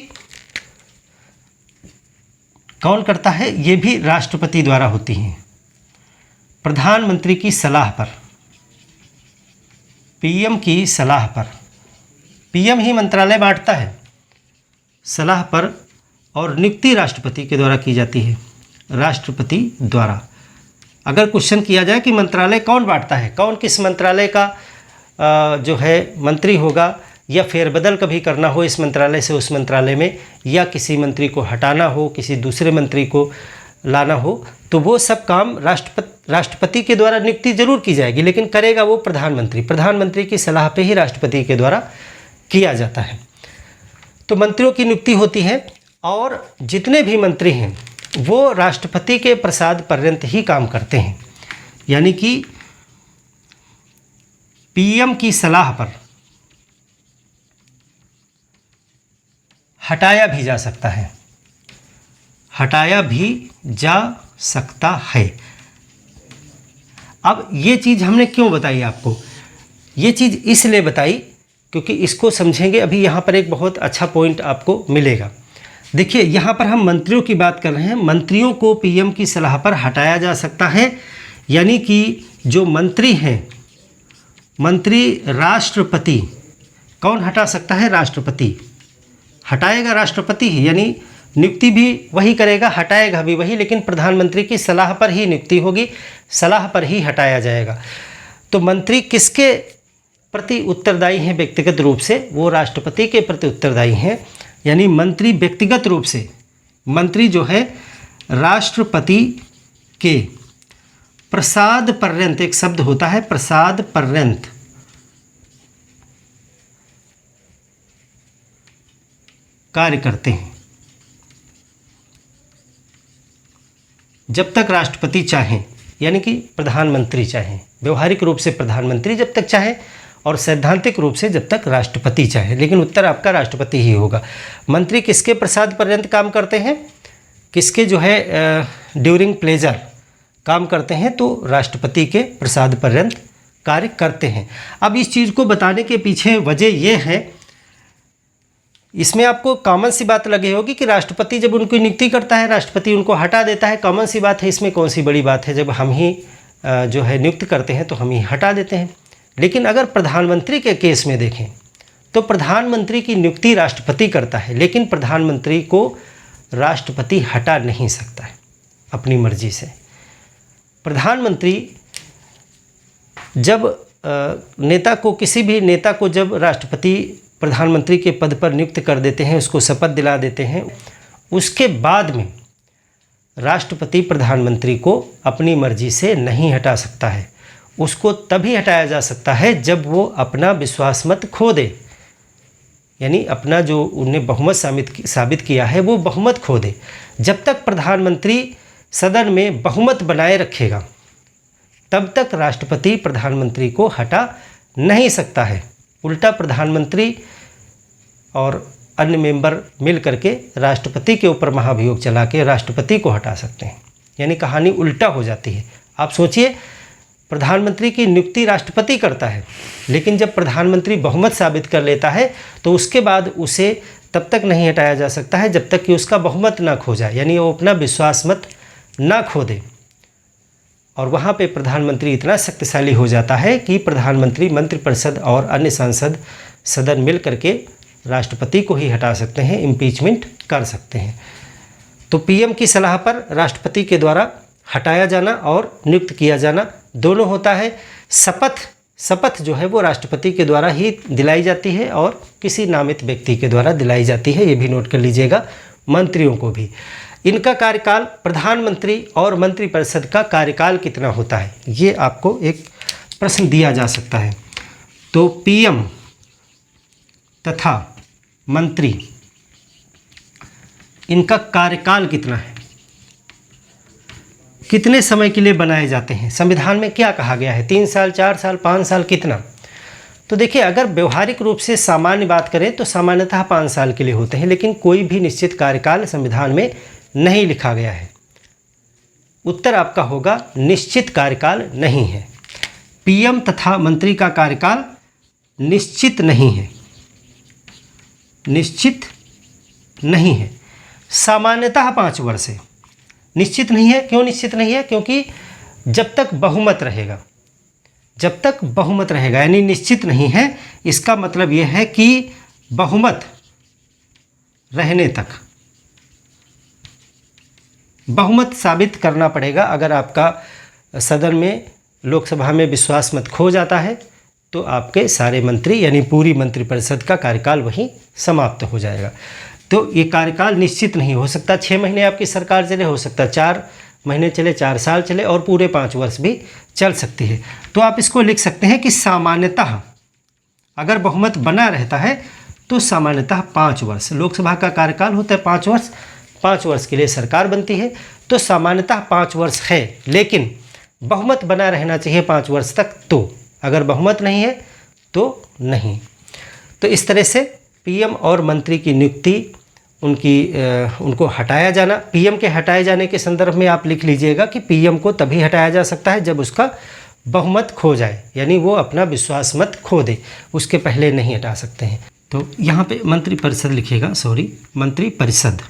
कौन करता है, ये भी राष्ट्रपति द्वारा होती हैं। प्रधानमंत्री की सलाह पर, पीएम की सलाह पर, पीएम ही मंत्रालय बांटता है, सलाह पर, और नियुक्ति राष्ट्रपति के द्वारा की जाती है, राष्ट्रपति द्वारा। अगर क्वेश्चन किया जाए कि मंत्रालय कौन बांटता है, कौन किस मंत्रालय का जो है मंत्री होगा, या फेरबदल कभी करना हो इस मंत्रालय से उस मंत्रालय में, या किसी मंत्री को हटाना हो, किसी दूसरे मंत्री को लाना हो, तो वो सब काम राष्ट्रपति के द्वारा नियुक्ति जरूर की जाएगी, लेकिन करेगा वो प्रधानमंत्री की सलाह पे ही राष्ट्रपति के द्वारा किया जाता है। तो मंत्रियों की नियुक्ति होती है, और जितने भी मंत्री हैं वो राष्ट्रपति के प्रसाद पर्यंत ही काम करते हैं, यानी कि पीएम की सलाह पर हटाया भी जा सकता है, हटाया भी जा सकता है। अब ये चीज़ हमने क्यों बताई आपको, ये चीज़ इसलिए बताई क्योंकि इसको समझेंगे अभी यहाँ पर एक बहुत अच्छा पॉइंट आपको मिलेगा। देखिए यहाँ पर हम मंत्रियों की बात कर रहे हैं, मंत्रियों को पीएम की सलाह पर हटाया जा सकता है, यानी कि जो मंत्री हैं, मंत्री राष्ट्रपति, कौन हटा सकता है, राष्ट्रपति हटाएगा, राष्ट्रपति ही, यानी नियुक्ति भी वही करेगा, हटाएगा भी वही, लेकिन प्रधानमंत्री की सलाह पर ही नियुक्ति होगी, सलाह पर ही हटाया जाएगा। तो मंत्री किसके प्रति उत्तरदायी हैं व्यक्तिगत रूप से, वो राष्ट्रपति के प्रति उत्तरदायी हैं, यानी मंत्री व्यक्तिगत रूप से, मंत्री जो है राष्ट्रपति के प्रसाद पर्यंत, एक शब्द होता है प्रसाद पर्यंत, कार्य करते हैं, जब तक राष्ट्रपति चाहें, यानी कि प्रधानमंत्री चाहें, व्यवहारिक रूप से प्रधानमंत्री जब तक चाहे और सैद्धांतिक रूप से जब तक राष्ट्रपति चाहे, लेकिन उत्तर आपका राष्ट्रपति ही होगा। मंत्री किसके प्रसाद पर्यंत काम करते हैं, किसके जो है ड्यूरिंग प्लेजर काम करते हैं, तो राष्ट्रपति के प्रसाद पर्यंत कार्य करते हैं। अब इस चीज़ को बताने के पीछे वजह यह है, इसमें आपको कॉमन सी बात लगी होगी कि राष्ट्रपति जब उनकी नियुक्ति करता है, राष्ट्रपति उनको हटा देता है, कॉमन सी बात है, इसमें कौन सी बड़ी बात है, जब हम ही जो है नियुक्त करते हैं तो हम ही हटा देते हैं। लेकिन अगर प्रधानमंत्री के केस में देखें तो प्रधानमंत्री की नियुक्ति राष्ट्रपति करता है, लेकिन प्रधानमंत्री को राष्ट्रपति हटा नहीं सकता है अपनी मर्जी से। प्रधानमंत्री जब नेता को, किसी भी नेता को जब राष्ट्रपति प्रधानमंत्री के पद पर नियुक्त कर देते हैं, उसको शपथ दिला देते हैं। उसके बाद में राष्ट्रपति प्रधानमंत्री को अपनी मर्जी से नहीं हटा सकता है। उसको तभी हटाया जा सकता है जब वो अपना विश्वास मत खो दे, यानी अपना जो उन्हें बहुमत साबित किया है वो बहुमत खो दे। जब तक प्रधानमंत्री सदन में बहुमत बनाए रखेगा तब तक राष्ट्रपति प्रधानमंत्री को हटा नहीं सकता है। उल्टा प्रधानमंत्री और अन्य मेंबर मिल करके राष्ट्रपति के ऊपर महाभियोग चला के राष्ट्रपति को हटा सकते हैं, यानी कहानी उल्टा हो जाती है। आप सोचिए, प्रधानमंत्री की नियुक्ति राष्ट्रपति करता है, लेकिन जब प्रधानमंत्री बहुमत साबित कर लेता है तो उसके बाद उसे तब तक नहीं हटाया जा सकता है जब तक कि उसका बहुमत ना खो जाए, यानी वो अपना विश्वास मत ना खो दे। और वहाँ पे प्रधानमंत्री इतना शक्तिशाली हो जाता है कि प्रधानमंत्री, मंत्रिपरिषद और अन्य सांसद सदन मिल करके राष्ट्रपति को ही हटा सकते हैं, इम्पीचमेंट कर सकते हैं। तो पीएम की सलाह पर राष्ट्रपति के द्वारा हटाया जाना और नियुक्त किया जाना दोनों होता है। शपथ जो है वो राष्ट्रपति के द्वारा ही दिलाई जाती है और किसी नामित व्यक्ति के द्वारा दिलाई जाती है, ये भी नोट कर लीजिएगा। मंत्रियों को भी इनका कार्यकाल, प्रधानमंत्री और मंत्रिपरिषद का कार्यकाल कितना होता है, ये आपको एक प्रश्न दिया जा सकता है। तो पीएम तथा मंत्री, इनका कार्यकाल कितना है, कितने समय के लिए बनाए जाते हैं, संविधान में क्या कहा गया है, 3 साल, 4 साल, 5 साल, कितना? तो देखिए, अगर व्यवहारिक रूप से सामान्य बात करें तो सामान्यतः 5 साल के लिए होते हैं, लेकिन कोई भी निश्चित कार्यकाल संविधान में नहीं लिखा गया है। उत्तर आपका होगा निश्चित कार्यकाल नहीं है। पीएम तथा मंत्री का कार्यकाल निश्चित नहीं है, निश्चित नहीं है, सामान्यतः 5 वर्ष है। निश्चित नहीं है, क्यों निश्चित नहीं है? क्योंकि जब तक बहुमत रहेगा, जब तक बहुमत रहेगा, यानी निश्चित नहीं है। इसका मतलब यह है कि बहुमत रहने तक बहुमत साबित करना पड़ेगा। अगर आपका सदन में, लोकसभा में विश्वास मत खो जाता है तो आपके सारे मंत्री, यानी पूरी मंत्रिपरिषद का कार्यकाल वहीं समाप्त हो जाएगा। तो ये कार्यकाल निश्चित नहीं हो सकता। 6 महीने आपकी सरकार चले, हो सकता 4 महीने चले, 4 साल चले, और पूरे 5 वर्ष भी चल सकती है। तो आप इसको लिख सकते हैं कि सामान्यतः अगर बहुमत बना रहता है तो सामान्यतः 5 वर्ष, लोकसभा का कार्यकाल होता है 5 वर्ष, 5 वर्ष के लिए सरकार बनती है, तो सामान्यतः 5 वर्ष है, लेकिन बहुमत बना रहना चाहिए 5 वर्ष तक। तो अगर बहुमत नहीं है तो नहीं। तो इस तरह से पीएम और मंत्री की नियुक्ति, उनको हटाया जाना, पीएम के हटाए जाने के संदर्भ में आप लिख लीजिएगा कि पीएम को तभी हटाया जा सकता है जब उसका बहुमत खो जाए, यानी वो अपना विश्वास मत खो दे, उसके पहले नहीं हटा सकते हैं। तो यहाँ पे मंत्रिपरिषद लिखिएगा, मंत्रिपरिषद।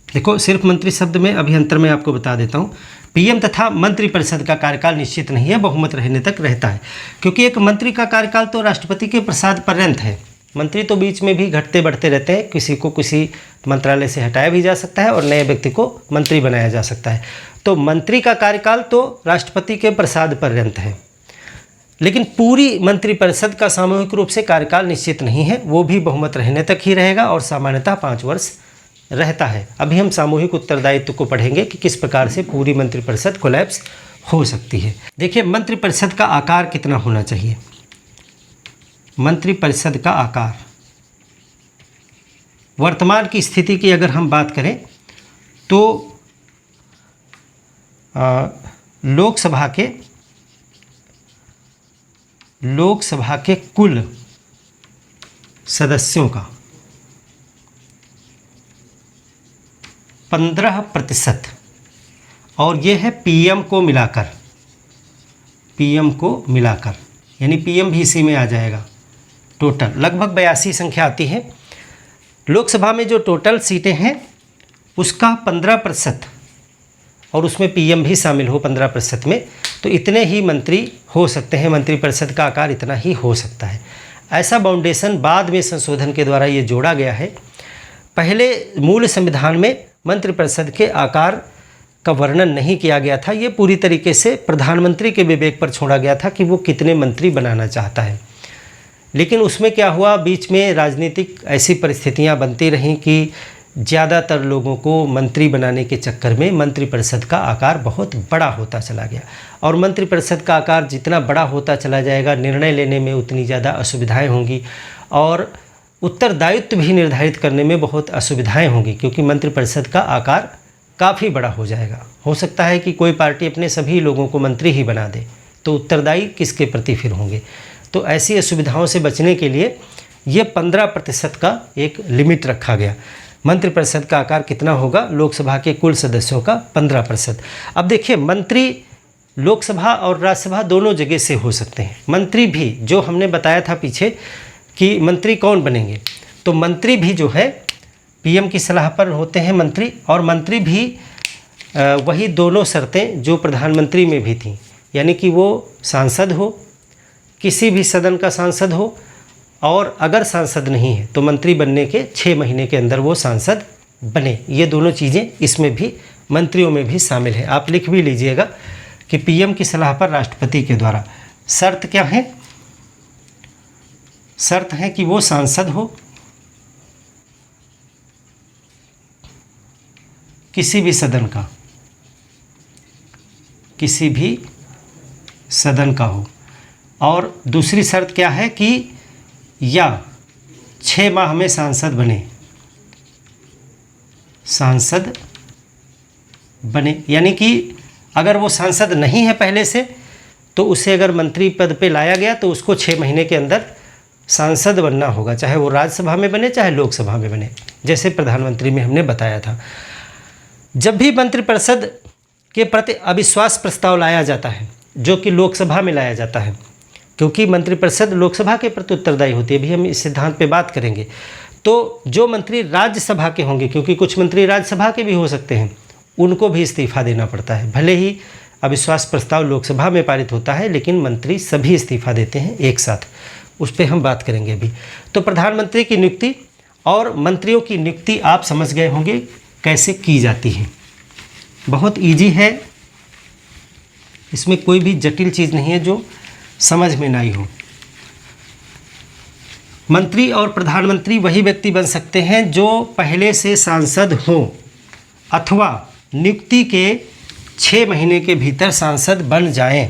देखो, सिर्फ मंत्री शब्द में अभी अंतर में आपको बता देता हूँ। पीएम तथा मंत्रिपरिषद का कार्यकाल निश्चित नहीं है, बहुमत रहने तक रहता है, क्योंकि एक मंत्री का कार्यकाल तो राष्ट्रपति के प्रसाद पर्यंत है। मंत्री तो बीच में भी घटते बढ़ते रहते हैं, किसी को किसी मंत्रालय से हटाया भी जा सकता है और नए व्यक्ति को मंत्री बनाया जा सकता है। तो मंत्री का कार्यकाल तो राष्ट्रपति के प्रसाद पर्यंत है, लेकिन पूरी मंत्रिपरिषद का सामूहिक रूप से कार्यकाल निश्चित नहीं है, वो भी बहुमत रहने तक ही रहेगा और सामान्यतः 5 वर्ष रहता है। अभी हम सामूहिक उत्तरदायित्व को पढ़ेंगे कि किस प्रकार से पूरी मंत्रिपरिषद कोलैप्स हो सकती है। देखिए, मंत्रिपरिषद का आकार कितना होना चाहिए। मंत्रिपरिषद का आकार, वर्तमान की स्थिति की अगर हम बात करें तो लोकसभा के कुल सदस्यों का 15%, और ये है पीएम को मिलाकर, यानी पीएम भी इसी में आ जाएगा। टोटल लगभग 82 संख्या आती है। लोकसभा में जो टोटल सीटें हैं उसका 15%, और उसमें पीएम भी शामिल हो 15% में, तो इतने ही मंत्री हो सकते हैं। मंत्रिपरिषद का आकार इतना ही हो सकता है। ऐसा बाउंडेशन बाद में संशोधन के द्वारा ये जोड़ा गया है। पहले मूल संविधान में मंत्रिपरिषद के आकार का वर्णन नहीं किया गया था। ये पूरी तरीके से प्रधानमंत्री के विवेक पर छोड़ा गया था कि वो कितने मंत्री बनाना चाहता है। लेकिन उसमें क्या हुआ, बीच में राजनीतिक ऐसी परिस्थितियां बनती रहीं कि ज़्यादातर लोगों को मंत्री बनाने के चक्कर में मंत्रिपरिषद का आकार बहुत बड़ा होता चला गया, और मंत्रिपरिषद का आकार जितना बड़ा होता चला जाएगा, निर्णय लेने में उतनी ज़्यादा असुविधाएं होंगी और उत्तरदायित्व भी निर्धारित करने में बहुत असुविधाएं होंगी, क्योंकि मंत्रिपरिषद का आकार काफ़ी बड़ा हो जाएगा। हो सकता है कि कोई पार्टी अपने सभी लोगों को मंत्री ही बना दे, तो उत्तरदायी किसके प्रति फिर होंगे। तो ऐसी असुविधाओं से बचने के लिए ये 15% का एक लिमिट रखा गया। मंत्रिपरिषद का आकार कितना होगा, लोकसभा के कुल सदस्यों का 15%। अब देखिए, मंत्री लोकसभा और राज्यसभा दोनों जगह से हो सकते हैं। मंत्री भी, जो हमने बताया था पीछे कि मंत्री कौन बनेंगे, तो मंत्री भी जो है पीएम की सलाह पर होते हैं मंत्री, और मंत्री भी वही दोनों शर्तें जो प्रधानमंत्री में भी थीं, यानी कि वो सांसद हो, किसी भी सदन का सांसद हो, और अगर सांसद नहीं है तो मंत्री बनने के 6 महीने के अंदर वो सांसद बने। ये दोनों चीज़ें इसमें भी, मंत्रियों में भी शामिल है। आप लिख भी लीजिएगा कि पीएम की सलाह पर राष्ट्रपति के द्वारा। शर्त क्या है, शर्त है कि वो सांसद हो, किसी भी सदन का, किसी भी सदन का हो, और दूसरी शर्त क्या है कि या 6 माह में सांसद बने, सांसद बने, यानी कि अगर वो सांसद नहीं है पहले से, तो उसे अगर मंत्री पद पे लाया गया तो उसको 6 महीने के अंदर सांसद बनना होगा, चाहे वो राज्यसभा में बने चाहे लोकसभा में बने, जैसे प्रधानमंत्री में हमने बताया था। जब भी मंत्रिपरिषद के प्रति अविश्वास प्रस्ताव लाया जाता है, जो कि लोकसभा में लाया जाता है, क्योंकि मंत्रिपरिषद लोकसभा के प्रति उत्तरदायी होती है, अभी हम इस सिद्धांत पे बात करेंगे, तो जो मंत्री राज्यसभा के होंगे, क्योंकि कुछ मंत्री राज्यसभा के भी हो सकते हैं, उनको भी इस्तीफा देना पड़ता है। भले ही अविश्वास प्रस्ताव लोकसभा में पारित होता है, लेकिन मंत्री सभी इस्तीफा देते हैं एक साथ, उस पर हम बात करेंगे अभी। तो प्रधानमंत्री की नियुक्ति और मंत्रियों की नियुक्ति आप समझ गए होंगे कैसे की जाती है। बहुत ईजी है, इसमें कोई भी जटिल चीज़ नहीं है जो समझ में नहीं हो। मंत्री और प्रधानमंत्री वही व्यक्ति बन सकते हैं जो पहले से सांसद हों अथवा नियुक्ति के 6 महीने के भीतर सांसद बन जाएं,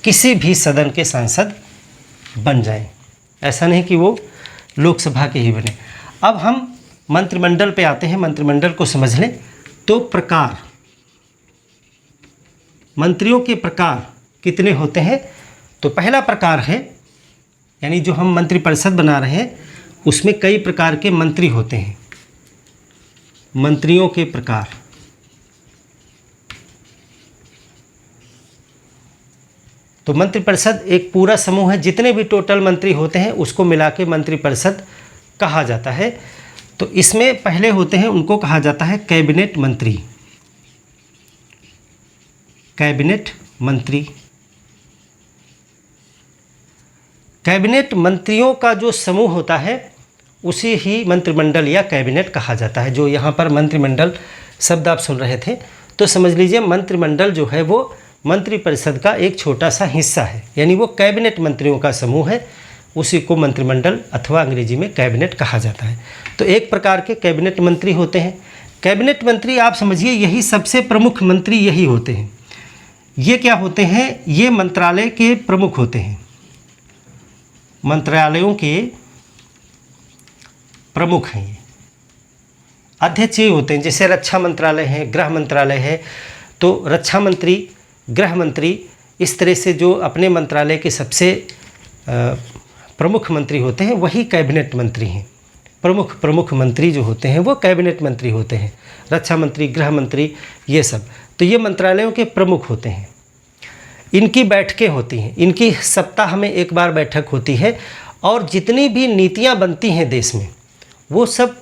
किसी भी सदन के सांसद बन जाएं। ऐसा नहीं कि वो लोकसभा के ही बने। अब हम मंत्रिमंडल पे आते हैं, मंत्रिमंडल को समझ लें। तो प्रकार, मंत्रियों के प्रकार कितने होते हैं, तो पहला प्रकार है, यानी जो हम मंत्रिपरिषद बना रहे हैं उसमें कई प्रकार के मंत्री होते हैं। मंत्रियों के प्रकार, तो मंत्रिपरिषद एक पूरा समूह है, जितने भी टोटल मंत्री होते हैं उसको मिला के मंत्रिपरिषद कहा जाता है। तो इसमें पहले होते हैं, उनको कहा जाता है कैबिनेट मंत्री। कैबिनेट मंत्री, कैबिनेट मंत्रियों का जो समूह होता है उसे ही मंत्रिमंडल या कैबिनेट कहा जाता है। जो यहाँ पर मंत्रिमंडल शब्द आप सुन रहे थे, तो समझ लीजिए मंत्रिमंडल जो है वो मंत्रिपरिषद का एक छोटा सा हिस्सा है, यानी वो कैबिनेट मंत्रियों का समूह है, उसी को मंत्रिमंडल अथवा अंग्रेजी में कैबिनेट कहा जाता है। तो एक प्रकार के कैबिनेट मंत्री होते हैं। कैबिनेट मंत्री आप समझिए यही सबसे प्रमुख मंत्री यही होते हैं। ये क्या होते हैं, ये मंत्रालय के प्रमुख होते हैं, मंत्रालयों के प्रमुख हैं। ये अध्यक्ष ये होते हैं, जैसे रक्षा मंत्रालय है, गृह मंत्रालय है, तो रक्षा मंत्री, गृह मंत्री, इस तरह से जो अपने मंत्रालय के सबसे प्रमुख मंत्री होते हैं वही कैबिनेट मंत्री हैं। प्रमुख मंत्री जो होते हैं वो कैबिनेट मंत्री होते हैं, रक्षा मंत्री, गृह मंत्री, ये सब। तो ये मंत्रालयों के प्रमुख होते हैं। इनकी बैठकें होती हैं, इनकी सप्ताह में एक बार बैठक होती है, और जितनी भी नीतियां बनती हैं देश में वो सब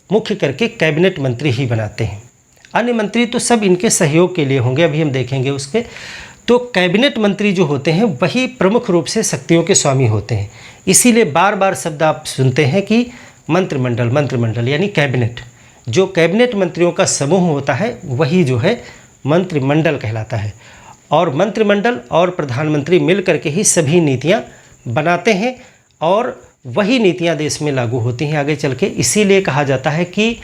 मुख्य करके कैबिनेट मंत्री ही बनाते हैं। अन्य मंत्री तो सब इनके सहयोग के लिए होंगे, अभी हम देखेंगे उसके। तो कैबिनेट मंत्री जो होते हैं वही प्रमुख रूप से शक्तियों के स्वामी होते हैं। इसीलिए बार बार शब्द आप सुनते हैं कि मंत्रिमंडल, मंत्रिमंडल यानी कैबिनेट। जो कैबिनेट मंत्रियों का समूह होता है वही जो है मंत्रिमंडल कहलाता है। और मंत्रिमंडल और प्रधानमंत्री मिल करके ही सभी नीतियाँ बनाते हैं और वही नीतियाँ देश में लागू होती हैं आगे चल के। इसीलिए कहा जाता है कि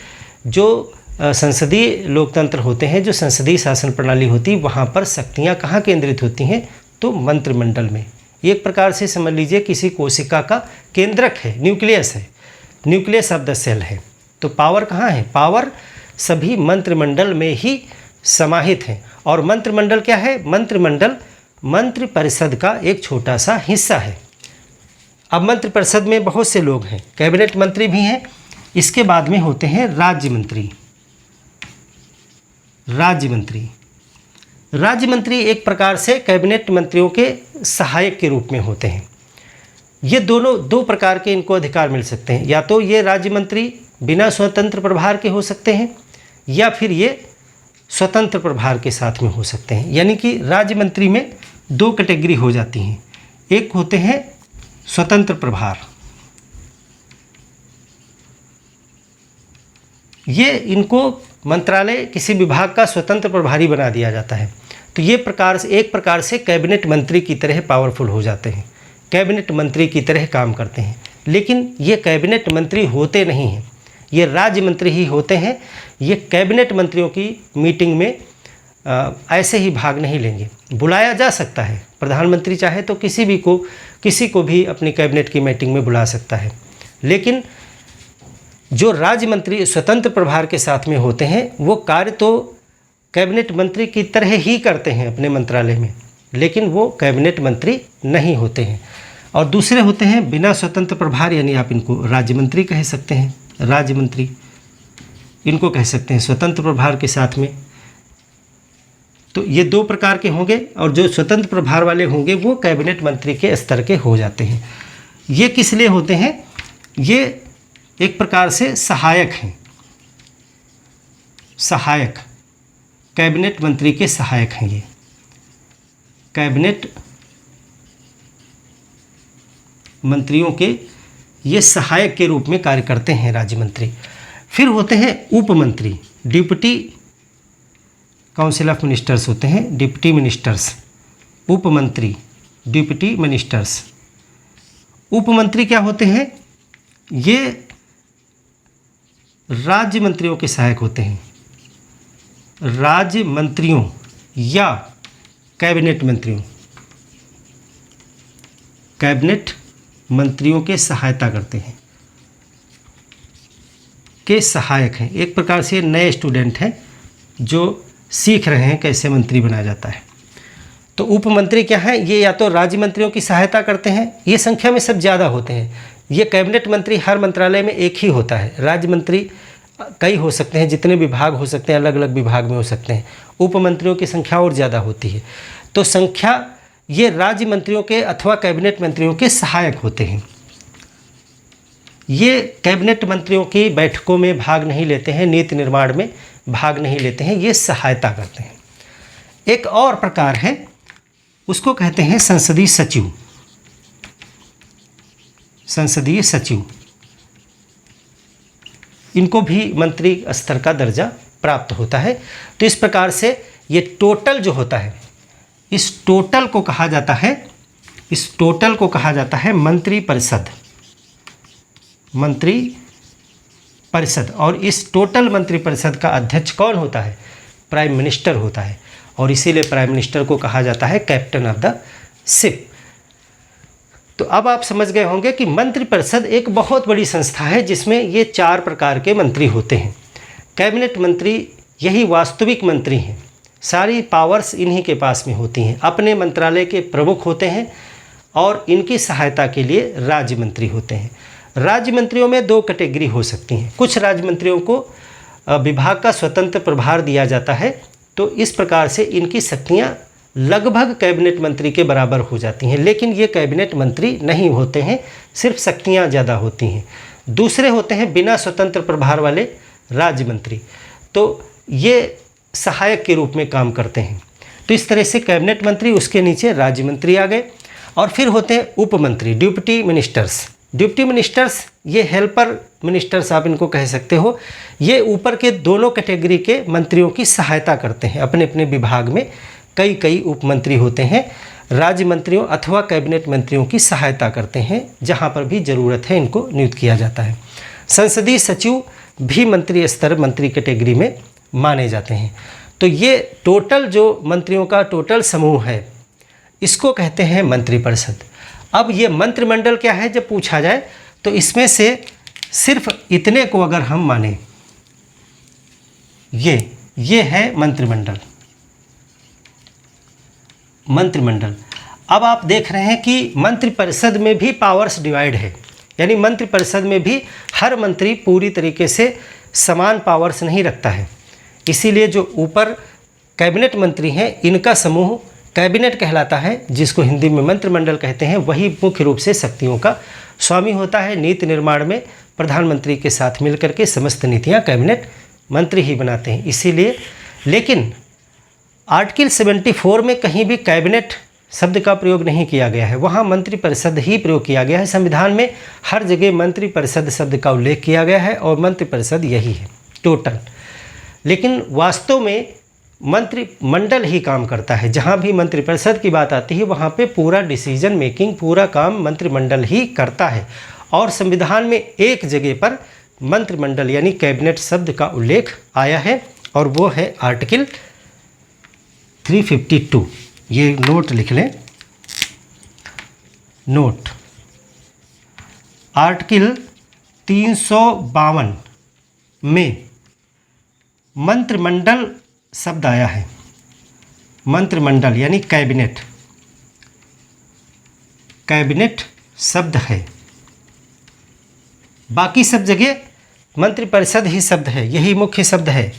जो संसदीय लोकतंत्र होते हैं, जो संसदीय शासन प्रणाली होती है, वहाँ पर शक्तियाँ कहाँ केंद्रित होती हैं, तो मंत्रिमंडल में। एक प्रकार से समझ लीजिए किसी कोशिका का केंद्रक है, न्यूक्लियस है, न्यूक्लियस ऑफ द सेल है। तो पावर कहाँ है? पावर सभी मंत्रिमंडल में ही समाहित है। और मंत्रिमंडल क्या है? मंत्रिमंडल मंत्रिपरिषद का एक छोटा सा हिस्सा है। अब मंत्रिपरिषद में बहुत से लोग हैं, कैबिनेट मंत्री भी हैं, इसके बाद में होते हैं राज्य मंत्री। राज्य मंत्री, राज्य मंत्री एक प्रकार से कैबिनेट मंत्रियों के सहायक के रूप में होते हैं। ये दोनों दो प्रकार के इनको अधिकार मिल सकते हैं, या तो ये राज्य मंत्री बिना स्वतंत्र प्रभार के हो सकते हैं, या फिर ये स्वतंत्र प्रभार के साथ में हो सकते हैं। यानी कि राज्य मंत्री में दो कैटेगरी हो जाती हैं। एक होते हैं स्वतंत्र प्रभार, ये इनको मंत्रालय किसी विभाग का स्वतंत्र प्रभारी बना दिया जाता है। तो ये एक प्रकार से कैबिनेट मंत्री की तरह पावरफुल हो जाते हैं, कैबिनेट मंत्री की तरह काम करते हैं। लेकिन ये कैबिनेट मंत्री होते नहीं हैं, ये राज्य मंत्री ही होते हैं। ये कैबिनेट मंत्रियों की मीटिंग में ऐसे ही भाग नहीं लेंगे। बुलाया जा सकता है, प्रधानमंत्री चाहे तो किसी को भी अपनी कैबिनेट की मीटिंग में बुला सकता है। लेकिन जो राज्य मंत्री स्वतंत्र प्रभार के साथ में होते हैं, वो कार्य तो कैबिनेट मंत्री की तरह ही करते हैं अपने मंत्रालय में, लेकिन वो कैबिनेट मंत्री नहीं होते हैं। और दूसरे होते हैं बिना स्वतंत्र प्रभार, यानी आप इनको राज्य मंत्री कह सकते हैं, राज्य मंत्री इनको कह सकते हैं स्वतंत्र प्रभार के साथ में। तो ये दो प्रकार के होंगे, और जो स्वतंत्र प्रभार वाले होंगे वो कैबिनेट मंत्री के स्तर के हो जाते हैं। ये किस लिए होते हैं? ये एक प्रकार से सहायक हैं, सहायक, कैबिनेट मंत्री के सहायक हैं। ये कैबिनेट मंत्रियों के ये सहायक के रूप में कार्य करते हैं राज्य मंत्री। फिर होते हैं उप मंत्री, डिप्टी काउंसिल ऑफ मिनिस्टर्स होते हैं, डिप्टी मिनिस्टर्स, उप मंत्री, डिप्टी मिनिस्टर्स। उप मंत्री क्या होते हैं? ये राज्य मंत्रियों के सहायक होते हैं, राज्य मंत्रियों या कैबिनेट मंत्रियों, कैबिनेट मंत्रियों के सहायता करते हैं, के सहायक हैं। एक प्रकार से नए स्टूडेंट हैं जो सीख रहे हैं कैसे मंत्री बनाया जाता है। तो उप मंत्री क्या है? ये या तो राज्य मंत्रियों की सहायता करते हैं, ये संख्या में सब ज़्यादा होते हैं। ये कैबिनेट मंत्री हर मंत्रालय में एक ही होता है, राज्य मंत्री कई हो सकते हैं, जितने विभाग हो सकते हैं अलग अलग विभाग में हो सकते हैं। उप मंत्रियों की संख्या और ज़्यादा होती है। तो संख्या ये राज्य मंत्रियों के अथवा कैबिनेट मंत्रियों के सहायक होते हैं। ये कैबिनेट मंत्रियों की बैठकों में भाग नहीं लेते हैं, नीति निर्माण में भाग नहीं लेते हैं, ये सहायता करते हैं। एक और प्रकार है, उसको कहते हैं संसदीय सचिव। संसदीय सचिव, इनको भी मंत्री स्तर का दर्जा प्राप्त होता है। तो इस प्रकार से ये टोटल जो होता है, इस टोटल को कहा जाता है, इस टोटल को कहा जाता है मंत्रिपरिषद, मंत्रिपरिषद। और इस टोटल मंत्रिपरिषद का अध्यक्ष कौन होता है? प्राइम मिनिस्टर होता है। और इसीलिए प्राइम मिनिस्टर को कहा जाता है कैप्टन ऑफ द शिप। तो अब आप समझ गए होंगे कि मंत्रिपरिषद एक बहुत बड़ी संस्था है जिसमें ये 4 प्रकार के मंत्री होते हैं। कैबिनेट मंत्री यही वास्तविक मंत्री हैं, सारी पावर्स इन्हीं के पास में होती हैं, अपने मंत्रालय के प्रमुख होते हैं और इनकी सहायता के लिए राज्य मंत्री होते हैं। राज्य मंत्रियों में 2 कैटेगरी हो सकती हैं। कुछ राज्य मंत्रियों को विभाग का स्वतंत्र प्रभार दिया जाता है, तो इस प्रकार से इनकी शक्तियाँ लगभग कैबिनेट मंत्री के बराबर हो जाती हैं, लेकिन ये कैबिनेट मंत्री नहीं होते हैं, सिर्फ शक्तियाँ ज़्यादा होती हैं। दूसरे होते हैं बिना स्वतंत्र प्रभार वाले राज्य मंत्री, तो ये सहायक के रूप में काम करते हैं। तो इस तरह से कैबिनेट मंत्री, उसके नीचे राज्य मंत्री आ गए। और फिर होते हैं उप मंत्री, डिप्टी मिनिस्टर्स। डिप्टी मिनिस्टर्स ये हेल्पर मिनिस्टर्स आप इनको कह सकते हो, ये ऊपर के दोनों कैटेगरी के मंत्रियों की सहायता करते हैं। अपने अपने विभाग में कई कई उपमंत्री होते हैं, राज्य मंत्रियों अथवा कैबिनेट मंत्रियों की सहायता करते हैं, जहां पर भी ज़रूरत है इनको नियुक्त किया जाता है। संसदीय सचिव भी मंत्री स्तर मंत्री कैटेगरी में माने जाते हैं। तो ये टोटल जो मंत्रियों का टोटल समूह है इसको कहते हैं मंत्रिपरिषद। अब ये मंत्रिमंडल क्या है जब पूछा जाए तो इसमें से सिर्फ इतने को अगर हम माने, ये है मंत्रिमंडल। मंत्रिमंडल अब आप देख रहे हैं कि मंत्रिपरिषद में भी पावर्स डिवाइड है, यानी मंत्रिपरिषद में भी हर मंत्री पूरी तरीके से समान पावर्स नहीं रखता है। इसीलिए जो ऊपर कैबिनेट मंत्री हैं इनका समूह कैबिनेट कहलाता है, जिसको हिंदी में मंत्रिमंडल कहते हैं। वही मुख्य रूप से शक्तियों का स्वामी होता है। नीति निर्माण में प्रधानमंत्री के साथ मिलकर के समस्त नीतियां कैबिनेट मंत्री ही बनाते हैं। इसीलिए लेकिन आर्टिकल 74 में कहीं भी कैबिनेट शब्द का प्रयोग नहीं किया गया है, वहाँ मंत्रिपरिषद ही प्रयोग किया गया है। संविधान में हर जगह मंत्रिपरिषद शब्द का उल्लेख किया गया है और मंत्रिपरिषद यही है टोटल। लेकिन वास्तव में मंत्रिमंडल ही काम करता है। जहाँ भी मंत्रिपरिषद की बात आती है वहाँ पे पूरा डिसीजन मेकिंग, पूरा काम मंत्रिमंडल ही करता है। और संविधान में एक जगह पर मंत्रिमंडल यानी कैबिनेट शब्द का उल्लेख आया है और वो है आर्टिकल 352। ये नोट लिख लें, नोट। आर्टिकल 352 में मंत्रिमंडल शब्द आया है। मंत्रिमंडल यानी कैबिनेट, कैबिनेट शब्द है। बाकी सब जगह मंत्रिपरिषद ही शब्द है, यही मुख्य शब्द है।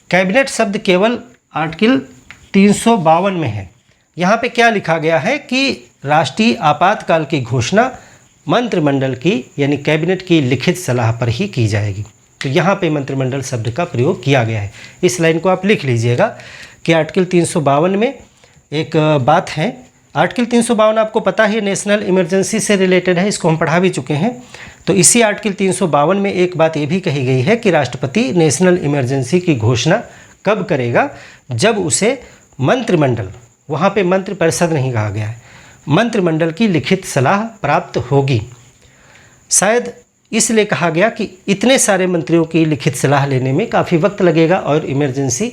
कैबिनेट शब्द केवल आर्टिकल 352 में है। यहाँ पे क्या लिखा गया है कि राष्ट्रीय आपातकाल की घोषणा मंत्रिमंडल की यानी कैबिनेट की लिखित सलाह पर ही की जाएगी। तो यहाँ पे मंत्रिमंडल शब्द का प्रयोग किया गया है। इस लाइन को आप लिख लीजिएगा कि आर्टिकल 352 में एक बात है। आर्टिकल 352 आपको पता है नेशनल इमरजेंसी से रिलेटेड है, इसको हम पढ़ा भी चुके हैं। तो इसी आर्टिकल 352 में एक बात ये भी कही गई है कि राष्ट्रपति नेशनल इमरजेंसी की घोषणा कब करेगा, जब उसे मंत्रिमंडल, वहाँ पे मंत्रिपरिषद नहीं कहा गया है, मंत्रिमंडल की लिखित सलाह प्राप्त होगी। शायद इसलिए कहा गया कि इतने सारे मंत्रियों की लिखित सलाह लेने में काफ़ी वक्त लगेगा और इमरजेंसी